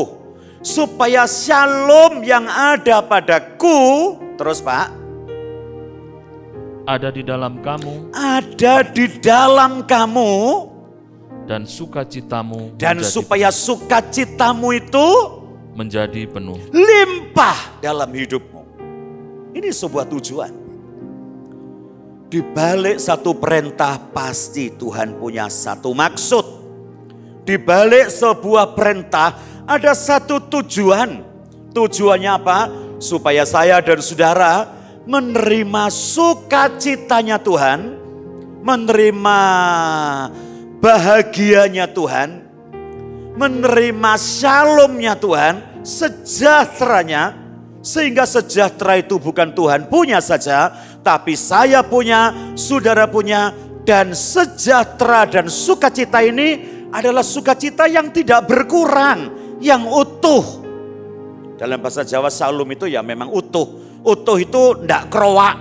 supaya shalom yang ada padaku. Terus, Pak? Ada di dalam kamu. Ada di dalam kamu. Dan sukacitamu. Dan supaya sukacitamu itu menjadi penuh. Limpah dalam hidupmu. Ini sebuah tujuan. Di balik satu perintah pasti Tuhan punya satu maksud. Di balik sebuah perintah ada satu tujuan. Tujuannya apa? Supaya saya dan saudara menerima sukacitanya Tuhan, menerima bahagianya Tuhan, menerima shalomnya Tuhan, sejahteranya, sehingga sejahtera itu bukan Tuhan punya saja, tapi saya punya, saudara punya, dan sejahtera dan sukacita ini adalah sukacita yang tidak berkurang, yang utuh. Dalam bahasa Jawa shalom itu ya memang utuh. Utuh itu tidak kerowak.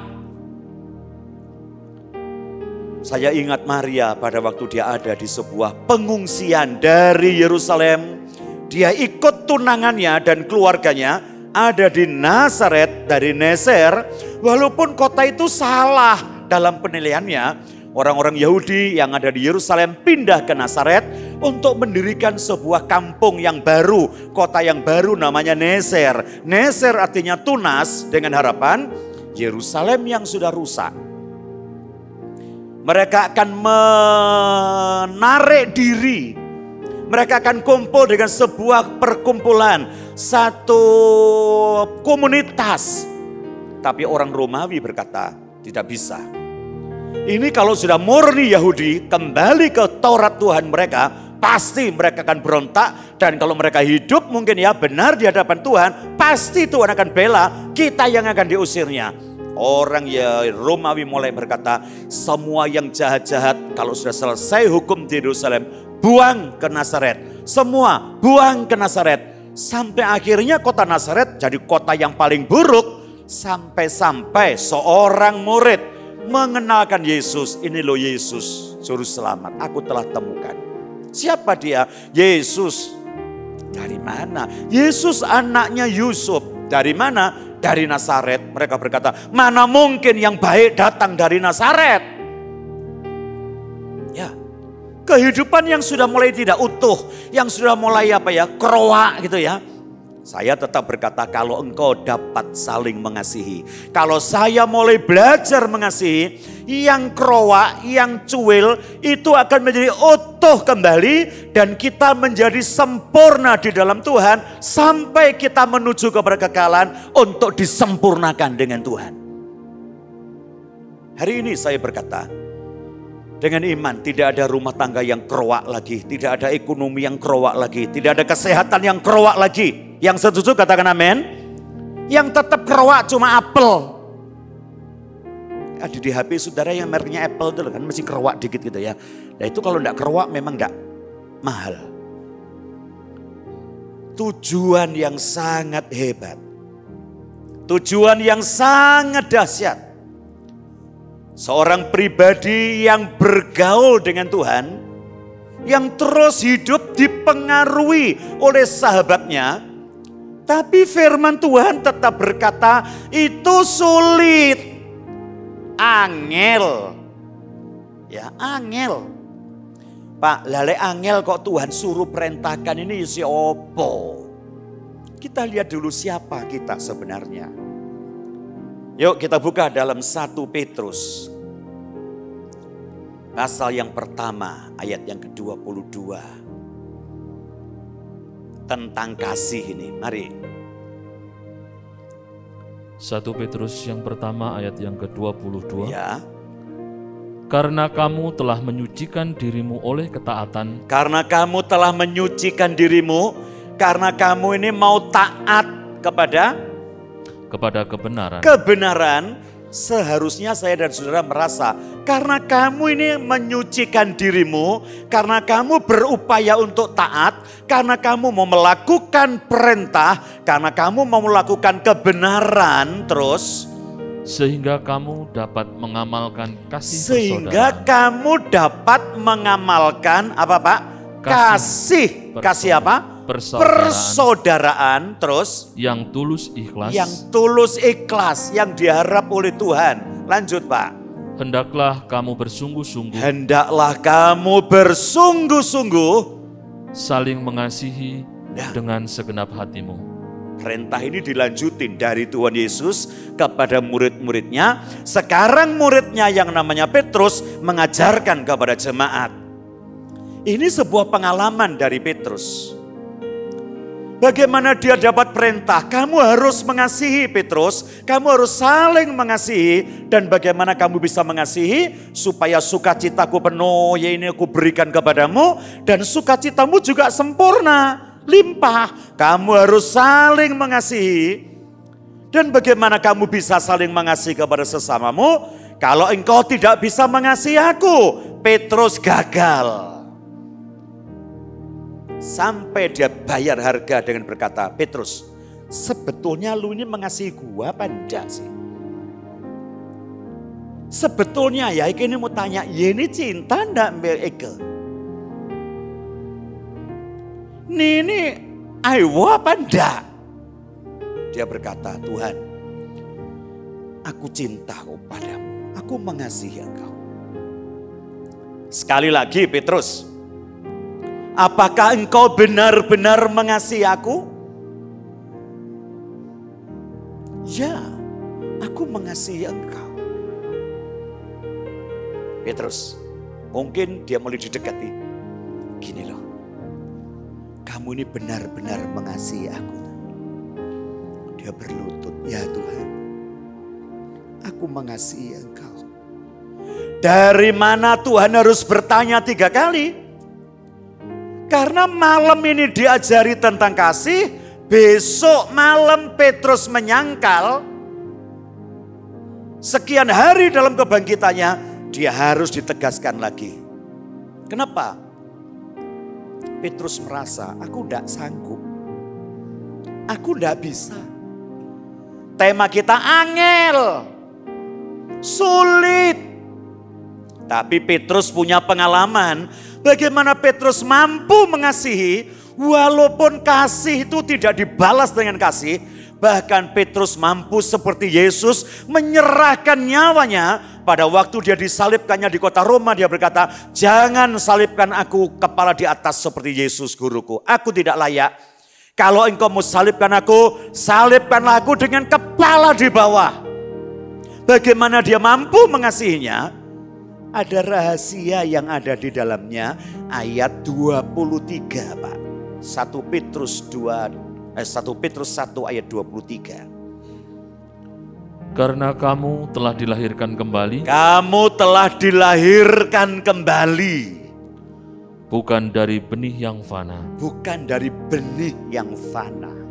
Saya ingat Maria pada waktu dia ada di sebuah pengungsian dari Yerusalem. Dia ikut tunangannya dan keluarganya ada di Nazaret dari Neser. Walaupun kota itu salah dalam penilaiannya. Orang-orang Yahudi yang ada di Yerusalem pindah ke Nazaret. untuk mendirikan sebuah kampung yang baru, kota yang baru namanya Neser. Neser artinya tunas, dengan harapan Yerusalem yang sudah rusak. Mereka akan menarik diri. Mereka akan kumpul dengan sebuah perkumpulan, satu komunitas. Tapi orang Romawi berkata, tidak bisa. Ini kalau sudah murni Yahudi, kembali ke Taurat Tuhan mereka, pasti mereka akan berontak. Dan kalau mereka hidup mungkin ya benar di hadapan Tuhan, pasti Tuhan akan bela kita yang akan diusirnya. Orang ya Romawi mulai berkata, semua yang jahat-jahat kalau sudah selesai hukum di Yerusalem, buang ke Nazaret. Semua buang ke Nazaret. Sampai akhirnya kota Nazaret jadi kota yang paling buruk. Sampai-sampai seorang murid mengenalkan Yesus. Ini loh Yesus, juru selamat, aku telah temukan. Siapa dia? Yesus. Dari mana? Yesus anaknya Yusuf. Dari mana? Dari Nazaret. Mereka berkata, mana mungkin yang baik datang dari Nazaret? Ya, kehidupan yang sudah mulai tidak utuh, yang sudah mulai keroak gitu ya. Saya tetap berkata, kalau engkau dapat saling mengasihi, kalau saya mulai belajar mengasihi, yang keroak, yang cuil itu akan menjadi utuh kembali dan kita menjadi sempurna di dalam Tuhan sampai kita menuju kepada kekekalan untuk disempurnakan dengan Tuhan. Hari ini saya berkata, dengan iman tidak ada rumah tangga yang keroak lagi, tidak ada ekonomi yang keroak lagi, tidak ada kesehatan yang keroak lagi. Yang setuju katakan amin. Yang tetap keroak cuma Apple. Ada di HP saudara yang mereknya Apple itu kan masih keroak dikit gitu ya. Nah itu kalau enggak keroak memang enggak mahal. Tujuan yang sangat hebat. Tujuan yang sangat dahsyat. Seorang pribadi yang bergaul dengan Tuhan, yang terus hidup dipengaruhi oleh sahabatnya, tapi firman Tuhan tetap berkata, itu sulit. Angel. Ya, angel. Pak, lale angel kok Tuhan suruh perintahkan ini si opo. Kita lihat dulu siapa kita sebenarnya. Yuk kita buka dalam 1 Petrus. Pasal yang pertama, ayat yang ke-22. Tentang kasih ini, mari. 1 Petrus yang pertama ayat yang ke-22. Ya. Karena kamu telah menyucikan dirimu oleh ketaatan. Karena kamu telah menyucikan dirimu, karena kamu ini mau taat kepada kebenaran. Kebenaran. Seharusnya saya dan saudara merasa, karena kamu ini menyucikan dirimu, karena kamu berupaya untuk taat, karena kamu mau melakukan perintah, karena kamu mau melakukan kebenaran terus. Sehingga kamu dapat mengamalkan kasih Sehingga persaudaraan. kamu dapat mengamalkan apa Pak? Kasih apa? Persaudaraan terus yang tulus ikhlas. Yang tulus ikhlas yang diharap oleh Tuhan. Lanjut Pak. Hendaklah kamu bersungguh-sungguh. Hendaklah kamu bersungguh-sungguh saling mengasihi dengan segenap hatimu. Perintah ini dilanjutin dari Tuhan Yesus kepada murid-muridnya. Sekarang muridnya yang namanya Petrus mengajarkan kepada jemaat. Ini sebuah pengalaman dari Petrus. Bagaimana dia dapat perintah? Kamu harus mengasihi Petrus, kamu harus saling mengasihi. Dan bagaimana kamu bisa mengasihi? Supaya sukacitaku penuh, ya ini aku berikan kepadamu. Dan sukacitamu juga sempurna, limpah. Kamu harus saling mengasihi. Dan bagaimana kamu bisa saling mengasihi kepada sesamamu? Kalau engkau tidak bisa mengasihi aku, Petrus gagal. Sampai dia bayar harga dengan berkata, Petrus, sebetulnya lu ini mengasihi gua apa enggak sih? Sebetulnya ya, ini mau tanya, ya ini cinta enggak Mbak Eke? Ini ayo apa enggak? Dia berkata, Tuhan, aku cinta kepadamu, aku mengasihi engkau. Sekali lagi Petrus, Apakah engkau benar-benar mengasihi aku? Ya, aku mengasihi engkau. Petrus, mungkin dia mulai didekati. Gini loh, kamu ini benar-benar mengasihi aku. Dia berlutut, ya Tuhan, aku mengasihi engkau. Dari mana Tuhan harus bertanya 3 kali? Karena malam ini diajari tentang kasih, besok malam Petrus menyangkal, sekian hari dalam kebangkitannya, dia harus ditegaskan lagi. Kenapa? Petrus merasa, aku tidak sanggup. Aku tidak bisa. Tema kita angel, sulit. Tapi Petrus punya pengalaman bagaimana Petrus mampu mengasihi walaupun kasih itu tidak dibalas dengan kasih. Bahkan Petrus mampu seperti Yesus menyerahkan nyawanya pada waktu dia disalibkannya di kota Roma. Dia berkata, jangan salibkan aku kepala di atas seperti Yesus guruku. Aku tidak layak. Kalau engkau mau salibkan aku, salibkanlah aku dengan kepala di bawah. Bagaimana dia mampu mengasihinya? Ada rahasia yang ada di dalamnya, ayat 23 Pak. 1 Petrus 1 ayat 23. Karena kamu telah dilahirkan kembali. Kamu telah dilahirkan kembali. Bukan dari benih yang fana. Bukan dari benih yang fana.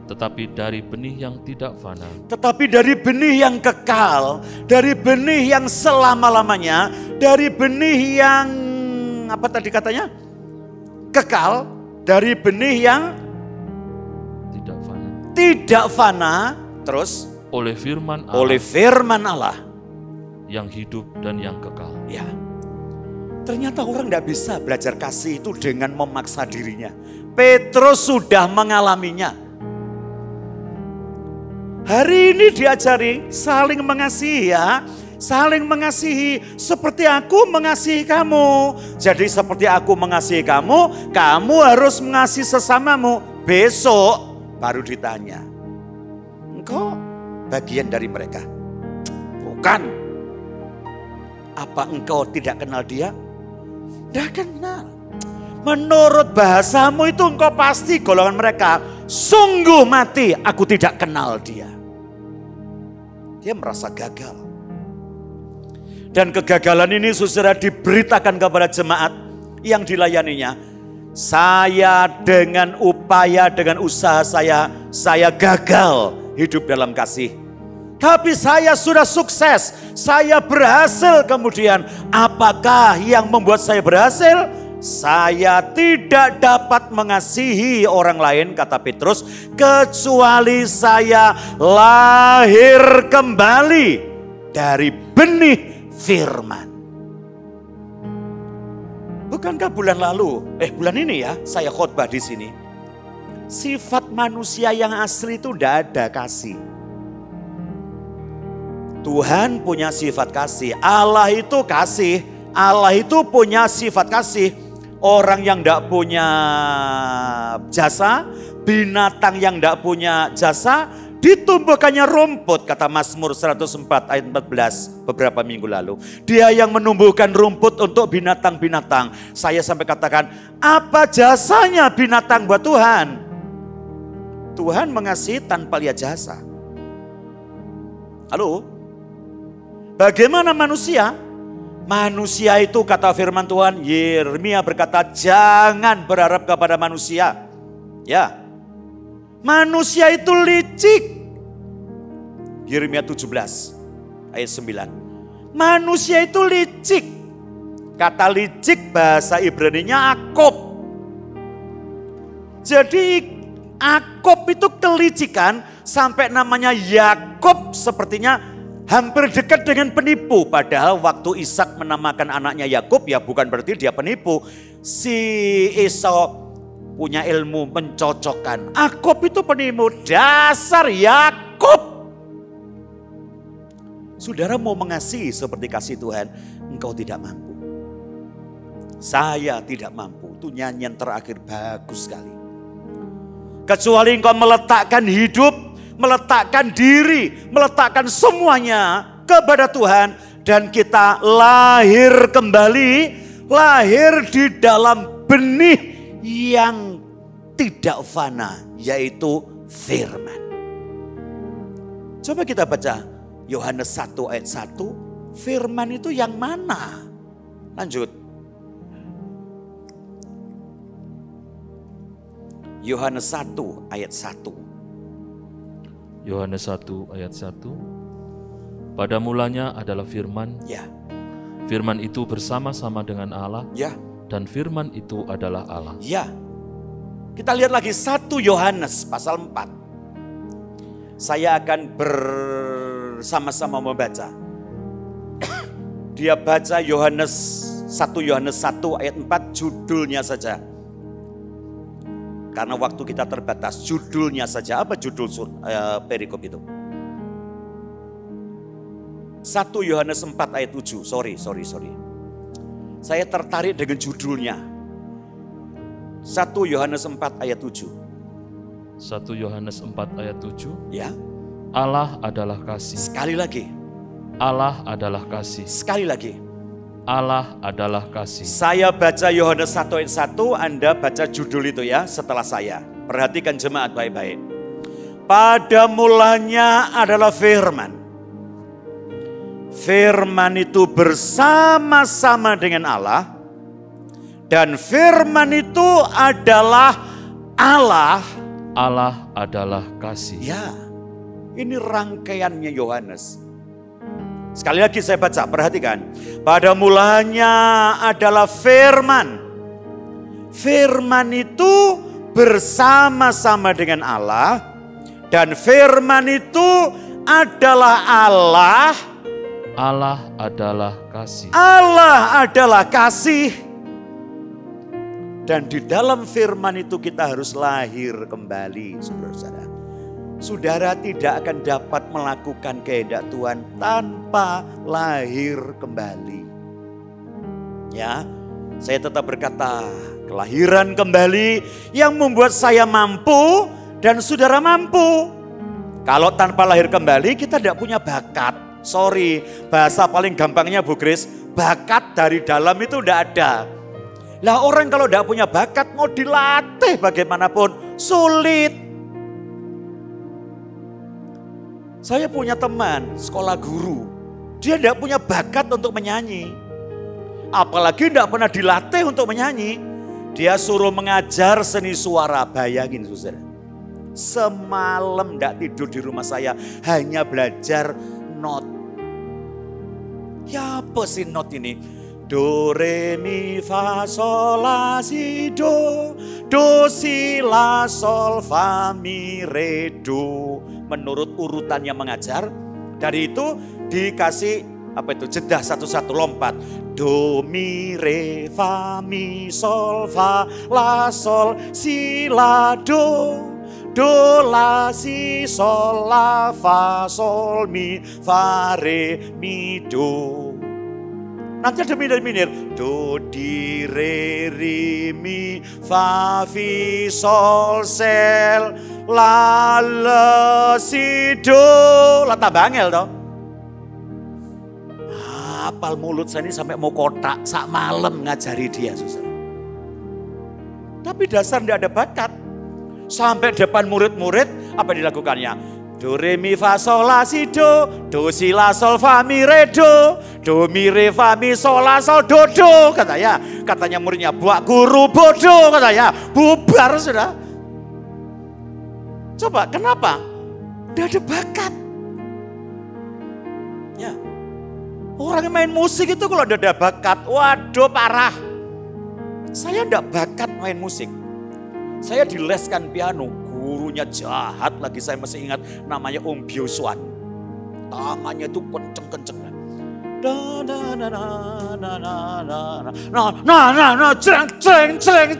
Tetapi dari benih yang tidak fana. Tetapi dari benih yang kekal, dari benih yang selama-lamanya, dari benih yang, apa tadi katanya? Kekal, dari benih yang tidak fana. Tidak fana, terus oleh firman Allah. Oleh firman Allah. Yang hidup dan yang kekal. Ya. Ternyata orang tidak bisa belajar kasih itu dengan memaksa dirinya. Petrus sudah mengalaminya. Hari ini diajari saling mengasihi ya. Saling mengasihi seperti aku mengasihi kamu. Jadi seperti aku mengasihi kamu, kamu harus mengasihi sesamamu. Besok baru ditanya, engkau bagian dari mereka? Bukan. Apa engkau tidak kenal dia? Tidak kenal. Menurut bahasamu itu engkau pasti golongan mereka. Sungguh mati, aku tidak kenal dia. Dia merasa gagal. Dan kegagalan ini saudara diberitakan kepada jemaat yang dilayaninya. Saya dengan upaya, dengan usaha saya gagal hidup dalam kasih. Tapi saya sudah sukses, saya berhasil kemudian. Apakah yang membuat saya berhasil? Saya tidak dapat mengasihi orang lain, kata Petrus, kecuali saya lahir kembali dari benih firman. Bukankah bulan ini ya, saya khotbah di sini. Sifat manusia yang asli itu tidak ada kasih. Tuhan punya sifat kasih, Allah itu kasih, Allah itu punya sifat kasih. Orang yang tidak punya jasa, binatang yang tidak punya jasa, ditumbuhkannya rumput, kata Mazmur 104 ayat 14 beberapa minggu lalu. Dia yang menumbuhkan rumput untuk binatang-binatang. Saya sampai katakan, apa jasanya binatang buat Tuhan? Tuhan mengasihi tanpa lihat jasa. Halo? Bagaimana manusia? Manusia itu, kata firman Tuhan, Yeremia berkata, jangan berharap kepada manusia. Ya, manusia itu licik. Yeremia 17 ayat 9. Manusia itu licik. Kata licik bahasa Ibrani-nya akop. Jadi akop itu kelicikan sampai namanya Yakub sepertinya hampir dekat dengan penipu. Padahal waktu Ishak menamakan anaknya Yakub, ya bukan berarti dia penipu. Si Esau punya ilmu mencocokkan. Yakub itu penipu, dasar Yakub. Saudara mau mengasihi seperti kasih Tuhan, engkau tidak mampu. Saya tidak mampu. Itu nyanyian terakhir bagus sekali. Kecuali engkau meletakkan hidup, meletakkan diri, meletakkan semuanya kepada Tuhan. Dan kita lahir kembali, lahir di dalam benih yang tidak fana, yaitu firman. Coba kita baca Yohanes 1 ayat 1, firman itu yang mana? Lanjut. Yohanes 1 ayat 1. Yohanes 1 ayat 1. Pada mulanya adalah firman. Ya. Firman itu bersama-sama dengan Allah. Ya. Dan firman itu adalah Allah. Ya. Kita lihat lagi 1 Yohanes pasal 4. Saya akan bersama-sama membaca. Dia baca Yohanes 1 Yohanes 1 ayat 4 judulnya saja. Karena waktu kita terbatas, judulnya saja. Apa judul perikop itu? 1 Yohanes 4 ayat 7. Sorry. Saya tertarik dengan judulnya. 1 Yohanes 4 ayat 7. 1 Yohanes 4 ayat 7. Ya. Allah adalah kasih. Sekali lagi. Allah adalah kasih. Sekali lagi. Allah adalah kasih. Saya baca Yohanes 1 ayat 1, Anda baca judul itu ya setelah saya. Perhatikan jemaat baik-baik. Pada mulanya adalah firman. Firman itu bersama-sama dengan Allah. Dan firman itu adalah Allah. Allah adalah kasih. Ya, ini rangkaiannya Yohanes. Sekali lagi saya baca, perhatikan. Pada mulanya adalah firman. Firman itu bersama-sama dengan Allah. Dan firman itu adalah Allah. Allah adalah kasih. Allah adalah kasih. Dan di dalam firman itu kita harus lahir kembali, saudara-saudara. Saudara tidak akan dapat melakukan kehendak Tuhan tanpa lahir kembali. Ya, saya tetap berkata, kelahiran kembali yang membuat saya mampu dan saudara mampu. Kalau tanpa lahir kembali kita tidak punya bakat. Sorry, bahasa paling gampangnya Bu Grace, bakat dari dalam itu tidak ada. Lah orang kalau tidak punya bakat mau dilatih bagaimanapun sulit. Saya punya teman sekolah guru, dia tidak punya bakat untuk menyanyi. Apalagi tidak pernah dilatih untuk menyanyi. Dia suruh mengajar seni suara, bayangin saudara. Semalam tidak tidur di rumah saya, hanya belajar not. Ya apa sih not ini? Do, re, mi, fa, sol, la, si, do. Do, si, la, sol, fa, mi, re, do. Menurut urutannya mengajar. Dari itu dikasih jeda satu-satu lompat. Do, mi, re, fa, mi, sol, fa, la, sol, si, la, do. Do, la, si, sol, la, fa, sol, mi, fa, re, mi, do. Nanti ada minir. Do, di, re, ri, mi, fa, fi, sol, sel, la, la, si, do. Lah tambah angel toh. Hafal mulut saya ini sampai mau kotak. Sak malam ngajari dia susah. Tapi dasar tidak ada bakat. Sampai depan murid-murid apa dilakukannya? Do, re, mi, fa, sol, la, si, do. Do, si, la, sol, fa, mi, re, do. Do, mi, re, fa, mi, sol, la, sol, do, do. Katanya muridnya, buat guru bodoh katanya. Bubar sudah. Coba kenapa? Tidak ada bakat. Ya. Orang yang main musik itu kalau tidak ada bakat, waduh parah. Saya tidak bakat main musik. Saya dileskan piano. Gurunya jahat lagi, saya masih ingat namanya Om Bioswan. Tangannya itu kenceng-kenceng.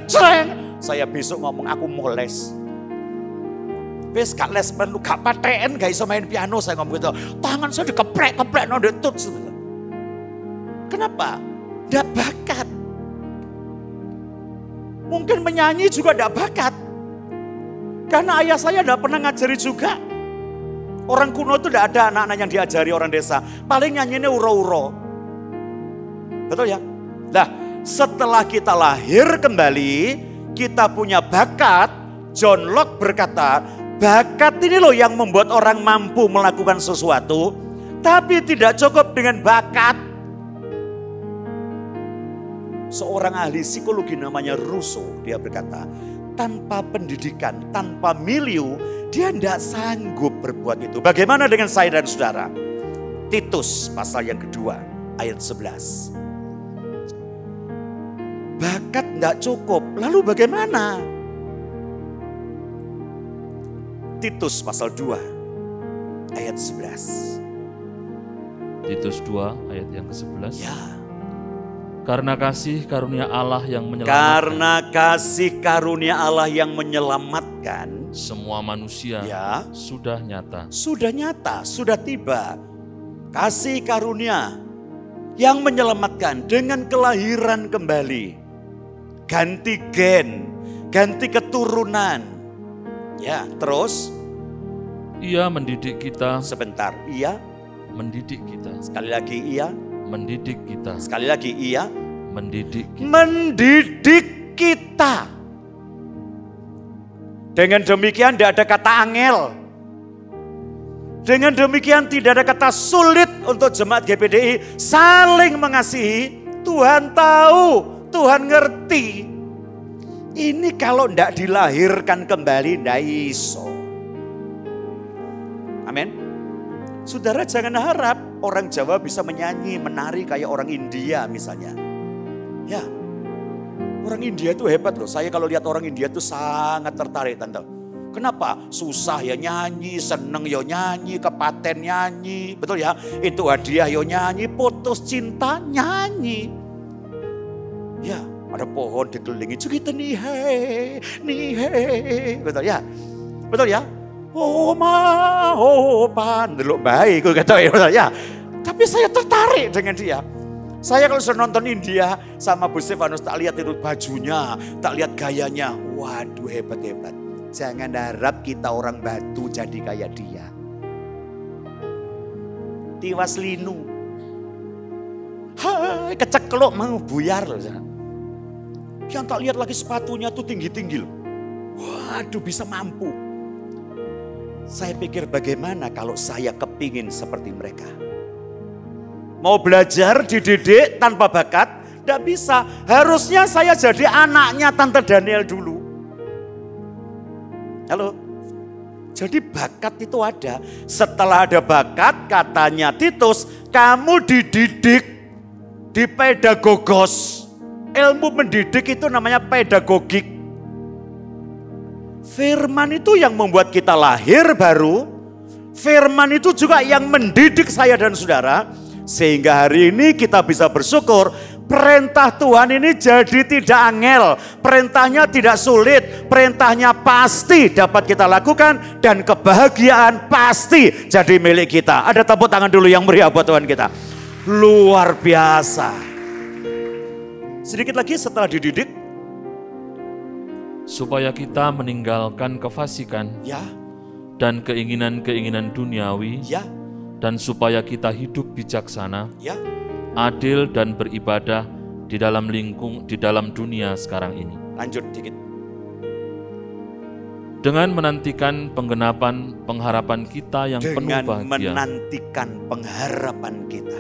Cereng. Saya besok ngomong aku mau les. Wes gak les perlu gak paten gak iso main piano, saya ngomong gitu. Tangan saya dikeprek no detut. Kenapa? Ndak bakat. Mungkin menyanyi juga tidak bakat. Karena ayah saya tidak pernah ngajari juga. Orang kuno itu tidak ada anak-anak yang diajari orang desa. Paling nyanyinya uro-uro. Betul ya? Nah, setelah kita lahir kembali, kita punya bakat. John Locke berkata, bakat ini loh yang membuat orang mampu melakukan sesuatu. Tapi tidak cukup dengan bakat. Seorang ahli psikologi namanya Rousseau, dia berkata, tanpa pendidikan, tanpa milieu, dia tidak sanggup berbuat itu. Bagaimana dengan saya dan saudara? Titus pasal yang kedua, ayat 11. Bakat tidak cukup, lalu bagaimana? Titus pasal 2, ayat 11. Titus 2 ayat yang ke-11. Ya. Karena kasih karunia Allah yang menyelamatkan. Karena kasih karunia Allah yang menyelamatkan. Semua manusia Ya. sudah nyata. Sudah nyata, sudah tiba. Kasih karunia yang menyelamatkan dengan kelahiran kembali. Ganti gen, ganti keturunan. Ya, terus. Ia mendidik kita. Sebentar, ia. Mendidik kita. Sekali lagi, ia. Mendidik kita. Sekali lagi, ia. Mendidik kita. Mendidik kita. Dengan demikian tidak ada kata angel. Dengan demikian tidak ada kata sulit untuk jemaat GPDI saling mengasihi. Tuhan tahu, Tuhan ngerti. Ini kalau tidak dilahirkan kembali, tidak iso. Amin. Saudara jangan harap orang Jawa bisa menyanyi, menari kayak orang India misalnya. Ya, orang India itu hebat loh. Saya kalau lihat orang India itu sangat tertarik, tante. Kenapa? Susah ya nyanyi, seneng ya nyanyi, kepaten nyanyi. Betul ya? Itu hadiah ya nyanyi, putus cinta nyanyi. Ya, ada pohon dikelilingi juga nih hei. Betul ya? Betul ya? Oh pan, delok baik, kata ya. Tapi saya tertarik dengan dia. Saya kalau sudah nonton India sama Bu Stefanus, tak lihat itu bajunya, tak lihat gayanya. Waduh hebat-hebat. Jangan harap kita orang Batu jadi kayak dia. Tiwas linu. Hai, kecekluk mau buyar loh. Yang tak lihat lagi sepatunya tuh tinggi-tinggi loh. Waduh bisa mampu. Saya pikir bagaimana kalau saya kepingin seperti mereka. Mau belajar dididik tanpa bakat, tidak bisa. Harusnya saya jadi anaknya Tante Daniel dulu. Halo? Jadi bakat itu ada. Setelah ada bakat, katanya Titus, kamu dididik, dipedagogos. Ilmu mendidik itu namanya pedagogik. Firman itu yang membuat kita lahir baru. Firman itu juga yang mendidik saya dan saudara. Sehingga hari ini kita bisa bersyukur. Perintah Tuhan ini jadi tidak angel. Perintahnya tidak sulit. Perintahnya pasti dapat kita lakukan. Dan kebahagiaan pasti jadi milik kita. Ada tepuk tangan dulu yang meriah buat Tuhan kita. Luar biasa. Sedikit lagi setelah dididik. Supaya kita meninggalkan kefasikan Ya. dan keinginan-keinginan duniawi. Ya. Dan supaya kita hidup bijaksana, Ya. adil dan beribadah di dalam dunia sekarang ini. Lanjut dikit. Dengan menantikan penggenapan pengharapan kita yang penuh Dengan bahagia. menantikan pengharapan kita.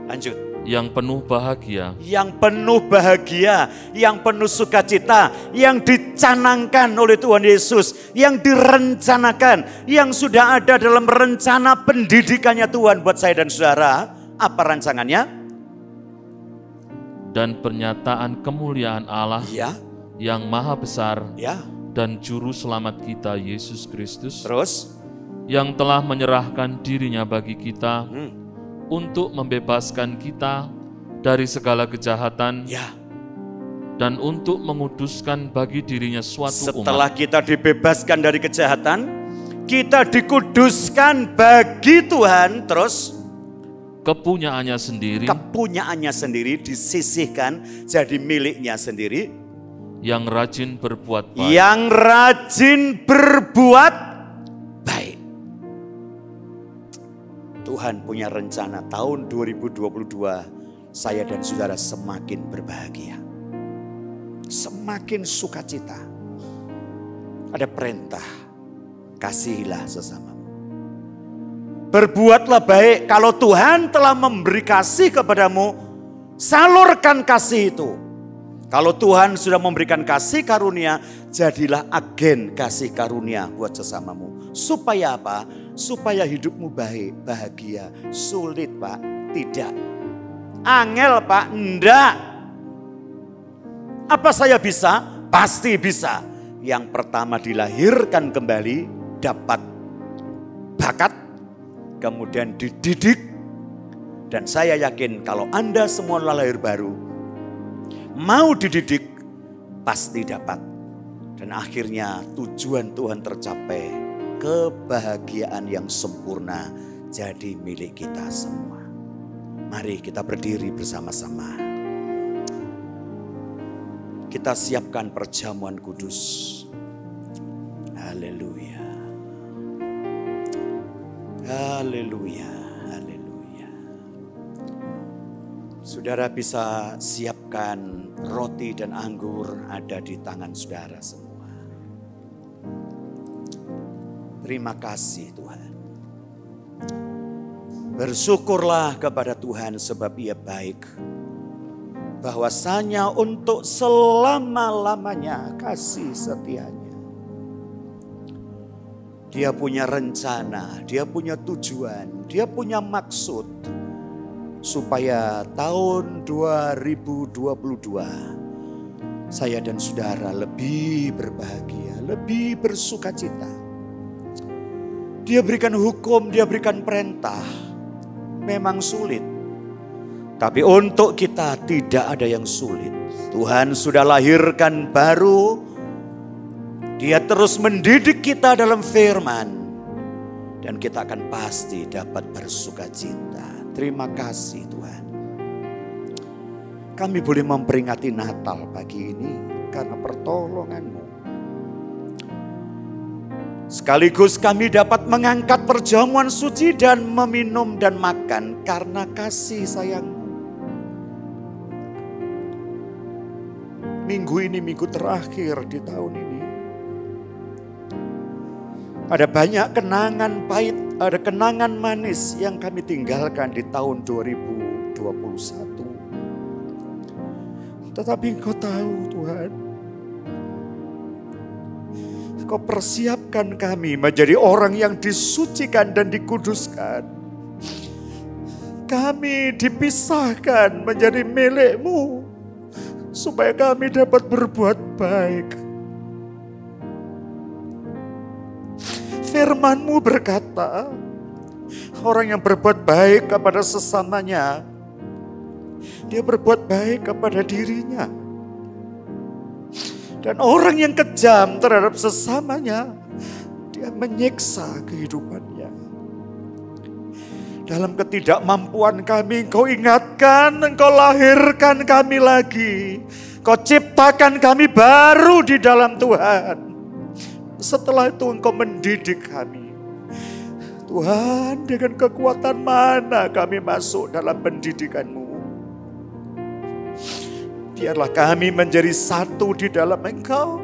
Lanjut. Yang penuh bahagia. Yang penuh bahagia, yang penuh sukacita, yang dicanangkan oleh Tuhan Yesus, yang direncanakan, yang sudah ada dalam rencana pendidikannya Tuhan buat saya dan saudara. Apa rancangannya? Dan pernyataan kemuliaan Allah Ya, yang maha besar ya. dan juru selamat kita Yesus Kristus Terus? yang telah menyerahkan dirinya bagi kita Hmm. untuk membebaskan kita dari segala kejahatan Ya. dan untuk menguduskan bagi dirinya suatu Setelah umat kita dibebaskan dari kejahatan, kita dikuduskan bagi Tuhan. Terus? kepunyaannya sendiri Kepunyaannya sendiri disisihkan jadi miliknya sendiri. yang rajin berbuat baik. Yang rajin berbuat baik. Tuhan punya rencana tahun 2022, saya dan saudara semakin berbahagia. Semakin sukacita. Ada perintah, kasihilah sesamamu. Berbuatlah baik. Kalau Tuhan telah memberi kasih kepadamu, salurkan kasih itu. Kalau Tuhan sudah memberikan kasih karunia, jadilah agen kasih karunia buat sesamamu. Supaya apa? Supaya hidupmu baik, bahagia. Sulit Pak? Tidak. Angel Pak? Enggak. Apa saya bisa? Pasti bisa. Yang pertama dilahirkan kembali, dapat bakat, kemudian dididik. Dan saya yakin kalau Anda semua lahir baru, mau dididik, pasti dapat. Dan akhirnya tujuan Tuhan tercapai, kebahagiaan yang sempurna jadi milik kita semua. Mari kita berdiri bersama-sama. Kita siapkan perjamuan kudus. Haleluya. Haleluya. Haleluya. Saudara bisa siapkan roti dan anggur, ada di tangan saudara semua. Terima kasih Tuhan. Bersyukurlah kepada Tuhan sebab Ia baik. Bahwasanya untuk selama-lamanya kasih setianya. Dia punya rencana, Dia punya tujuan, Dia punya maksud. Supaya tahun 2022 saya dan saudara lebih berbahagia, lebih bersukacita. Dia berikan hukum, Dia berikan perintah. Memang sulit. Tapi untuk kita tidak ada yang sulit. Tuhan sudah lahirkan baru. Dia terus mendidik kita dalam firman. Dan kita akan pasti dapat bersukacita. Terima kasih Tuhan. Kami boleh memperingati Natal pagi ini karena pertolongan-Mu. Sekaligus kami dapat mengangkat perjamuan suci dan meminum dan makan karena kasih sayang-Mu. Minggu ini minggu terakhir di tahun ini. Ada banyak kenangan pahit, ada kenangan manis yang kami tinggalkan di tahun 2021. Tetapi Engkau tahu Tuhan, Engkau persiapkan kami menjadi orang yang disucikan dan dikuduskan. Kami dipisahkan menjadi milik-Mu. Supaya kami dapat berbuat baik. Firman-Mu berkata, orang yang berbuat baik kepada sesamanya, dia berbuat baik kepada dirinya. Dan orang yang kejam terhadap sesamanya, dia menyiksa kehidupannya. Dalam ketidakmampuan kami, Engkau ingatkan, Engkau lahirkan kami lagi. Engkau ciptakan kami baru di dalam Tuhan. Setelah itu Engkau mendidik kami. Tuhan, dengan kekuatan mana kami masuk dalam pendidikan-Mu? Biarlah kami menjadi satu di dalam Engkau.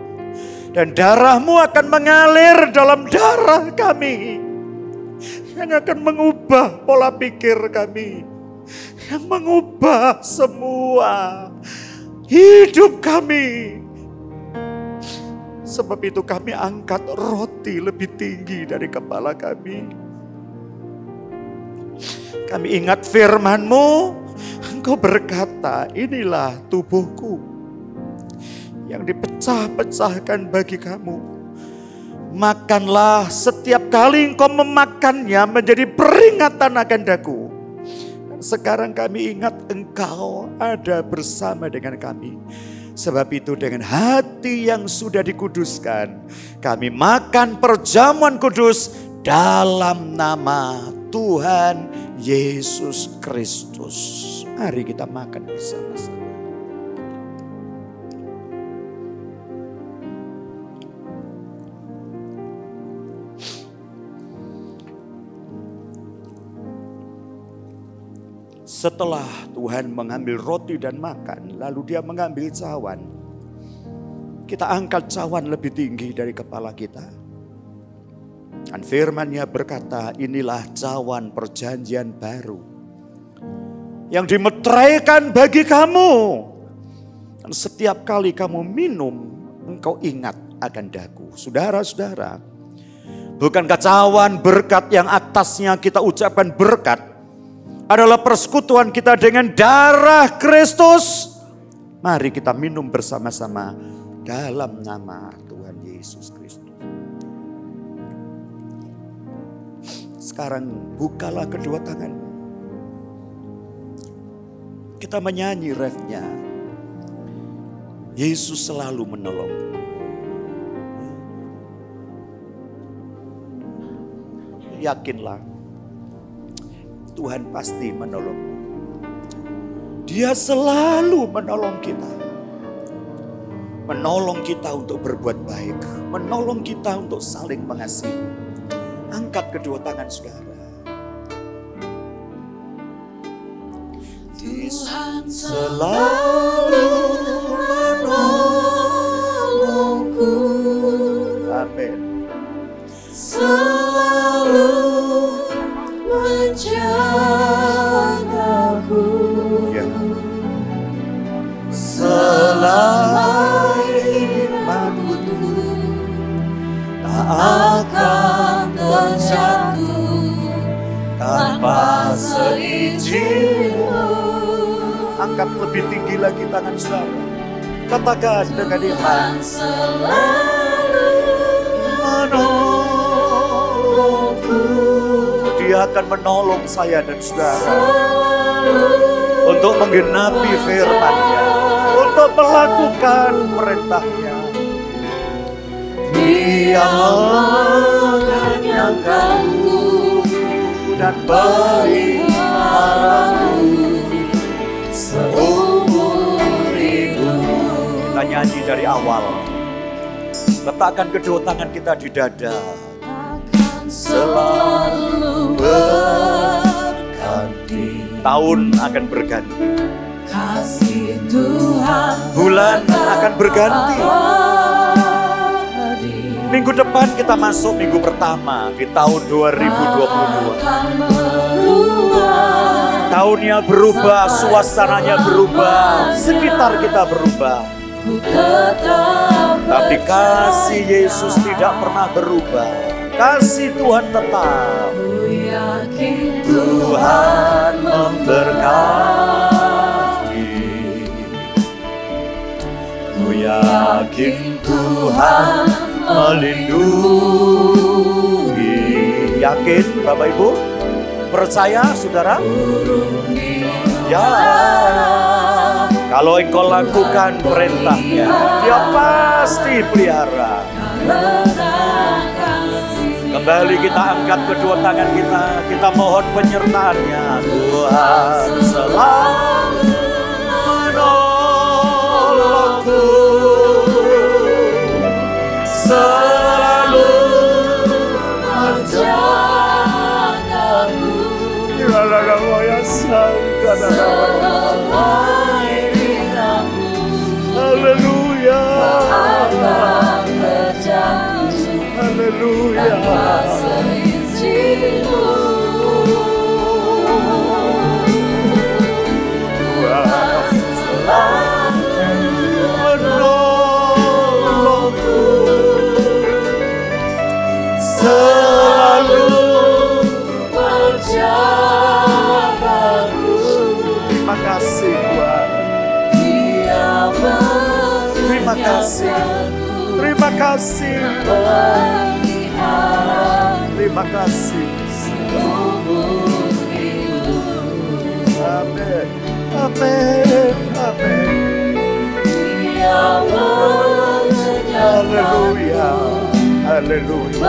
Dan darah-Mu akan mengalir dalam darah kami. Yang akan mengubah pola pikir kami. Yang mengubah semua hidup kami. Sebab itu kami angkat roti lebih tinggi dari kepala kami. Kami ingat firman-Mu. Engkau berkata, inilah tubuhku yang dipecah-pecahkan bagi kamu. Makanlah, setiap kali engkau memakannya menjadi peringatan akan daku. Dan sekarang kami ingat Engkau ada bersama dengan kami. Sebab itu dengan hati yang sudah dikuduskan, kami makan perjamuan kudus dalam nama Tuhan Yesus Kristus. Mari kita makan bersama-sama. Setelah Tuhan mengambil roti dan makan, lalu dia mengambil cawan. Kita angkat cawan lebih tinggi dari kepala kita. Dan firman-Nya berkata, inilah cawan perjanjian baru yang dimeteraikan bagi kamu. Dan setiap kali kamu minum, engkau ingat akan daku. Saudara-saudara, bukankah cawan berkat yang atasnya kita ucapkan berkat adalah persekutuan kita dengan darah Kristus? Mari kita minum bersama-sama dalam nama Tuhan Yesus Kristus. Sekarang bukalah kedua tanganmu. Kita menyanyi refnya. Yesus selalu menolongku. Yakinlah, Tuhan pasti menolong. Dia selalu menolong kita. Menolong kita untuk berbuat baik. Menolong kita untuk saling mengasihi. Angkat kedua tangan saudara. Tuhan selalu menolongku. Amin. Selalu menjagaku. Ya. Selama imanku tak Akan terjatuh tanpa seizinmu. Angkat lebih tinggi lagi tangan saudara. Katakan dengan iman. Tuhan selalu Menolongku. Dia akan menolong saya dan saudara untuk menggenapi firman-Nya, untuk melakukan perintah-Nya. Dia mengenyangkanku dan peliharaku seumur hidup. Kita nyanyi dari awal. Letakkan kedua tangan kita di dada. Selalu berganti. Tahun akan berganti. kasih Tuhan. Bulan akan berganti. Minggu depan kita masuk minggu pertama di tahun 2022. Tahunnya berubah, suasananya berubah, sekitar kita berubah. Tapi kasih Yesus tidak pernah berubah. Kasih Tuhan tetap. Tuhan memberkati. Ku yakin Tuhan melindungi. Yakin Bapak Ibu? Percaya saudara? Ya. Kalau engkau lakukan perintahnya, dia pasti pelihara. Kembali kita angkat kedua tangan kita mohon penyertaan-Nya. Tuhan selalu menolongku, selalu menjagaku. Haleluya. Haleluya. Tuhan selalu menolongku, selalu menjagaku. Terima kasih Tuhan. Terima kasih. Terima kasih. Terima kasih. Amin. Amin. Amin. Haleluya. Haleluya.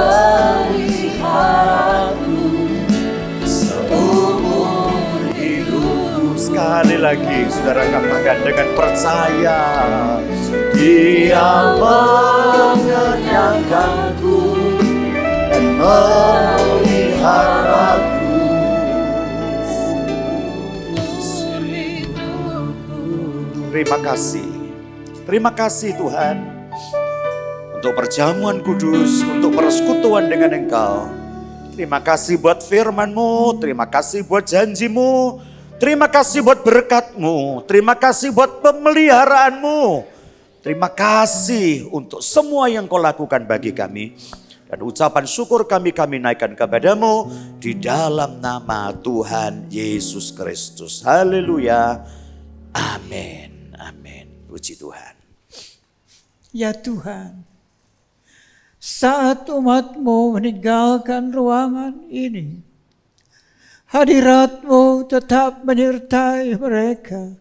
Sekali lagi saudara katakan dengan percaya. Dia mengenyangkanku dan meliharaku Terima kasih. Terima kasih Tuhan. Untuk perjamuan kudus, untuk persekutuan dengan Engkau. Terima kasih buat firman-Mu, terima kasih buat janji-Mu, terima kasih buat berkat-Mu, terima kasih buat pemeliharaan-Mu. Terima kasih untuk semua yang Kau lakukan bagi kami. Dan ucapan syukur kami naikkan kepadamu di dalam nama Tuhan Yesus Kristus. Haleluya. Amin. Amin. Puji Tuhan. Ya Tuhan, saat umat-Mu meninggalkan ruangan ini, hadirat-Mu tetap menyertai mereka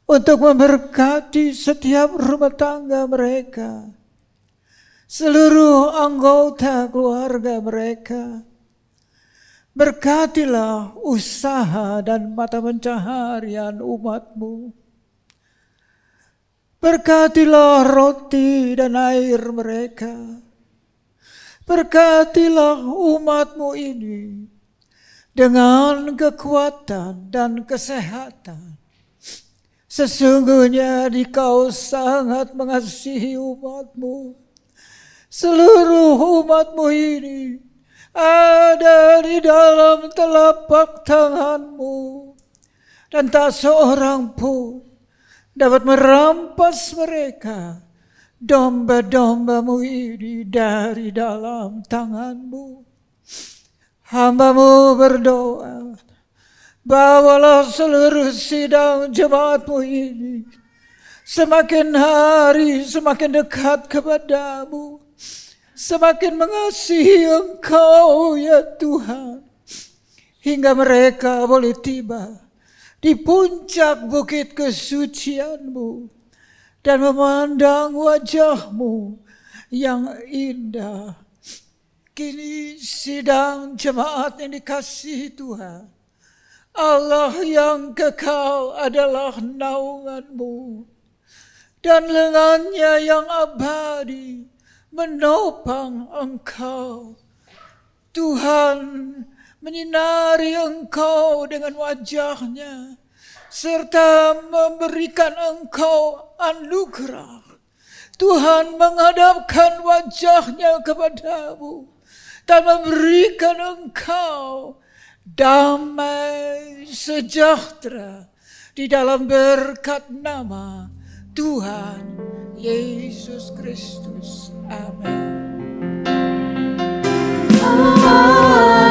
untuk memberkati setiap rumah tangga mereka, seluruh anggota keluarga mereka. Berkatilah usaha dan mata pencaharian umat-Mu. Berkatilah roti dan air mereka. Berkatilah umat-Mu ini dengan kekuatan dan kesehatan. Sesungguhnya Dikau sangat mengasihi umat-Mu. Seluruh umat-Mu ini ada di dalam telapak tangan-Mu. Dan tak seorang pun dapat merampas mereka, domba-domba-Mu ini dari dalam tangan-Mu. Hamba-Mu berdoa, bawalah seluruh sidang jemaat-Mu ini semakin hari semakin dekat kepadamu, semakin mengasihi Engkau ya Tuhan, hingga mereka boleh tiba di puncak bukit kesucian-Mu dan memandang wajah-Mu yang indah. Kini sidang jemaat yang dikasihi Tuhan, Allah yang kekal adalah naungan-Mu, dan lengannya yang abadi menopang Engkau. Tuhan menyinari Engkau dengan wajah-Nya, serta memberikan Engkau anugerah. Tuhan menghadapkan wajah-Nya kepadamu dan memberikan Engkau damai sejahtera di dalam berkat nama Tuhan Yesus Kristus. Amin.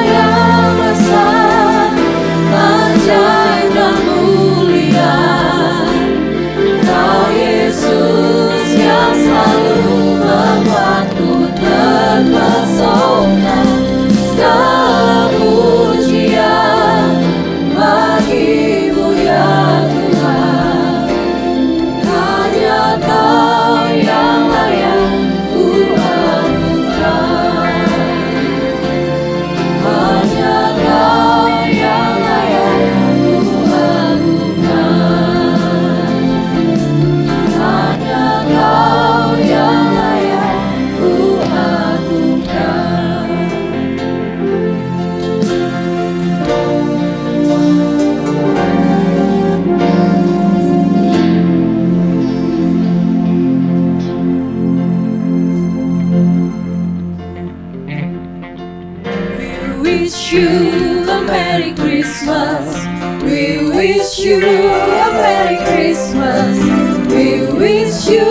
Yang besar, ajaib dan mulia, Kau Yesus yang selalu membuatku terpesona. Segala pujian bagi-Mu ya Tuhan, hanya Kau yang layak ku anugerah. Hanya Kau yang layak ku anugerah. Hanya Kau yang layak ku anugerah. We wish you a Merry Christmas. We wish you a Merry Christmas. We wish you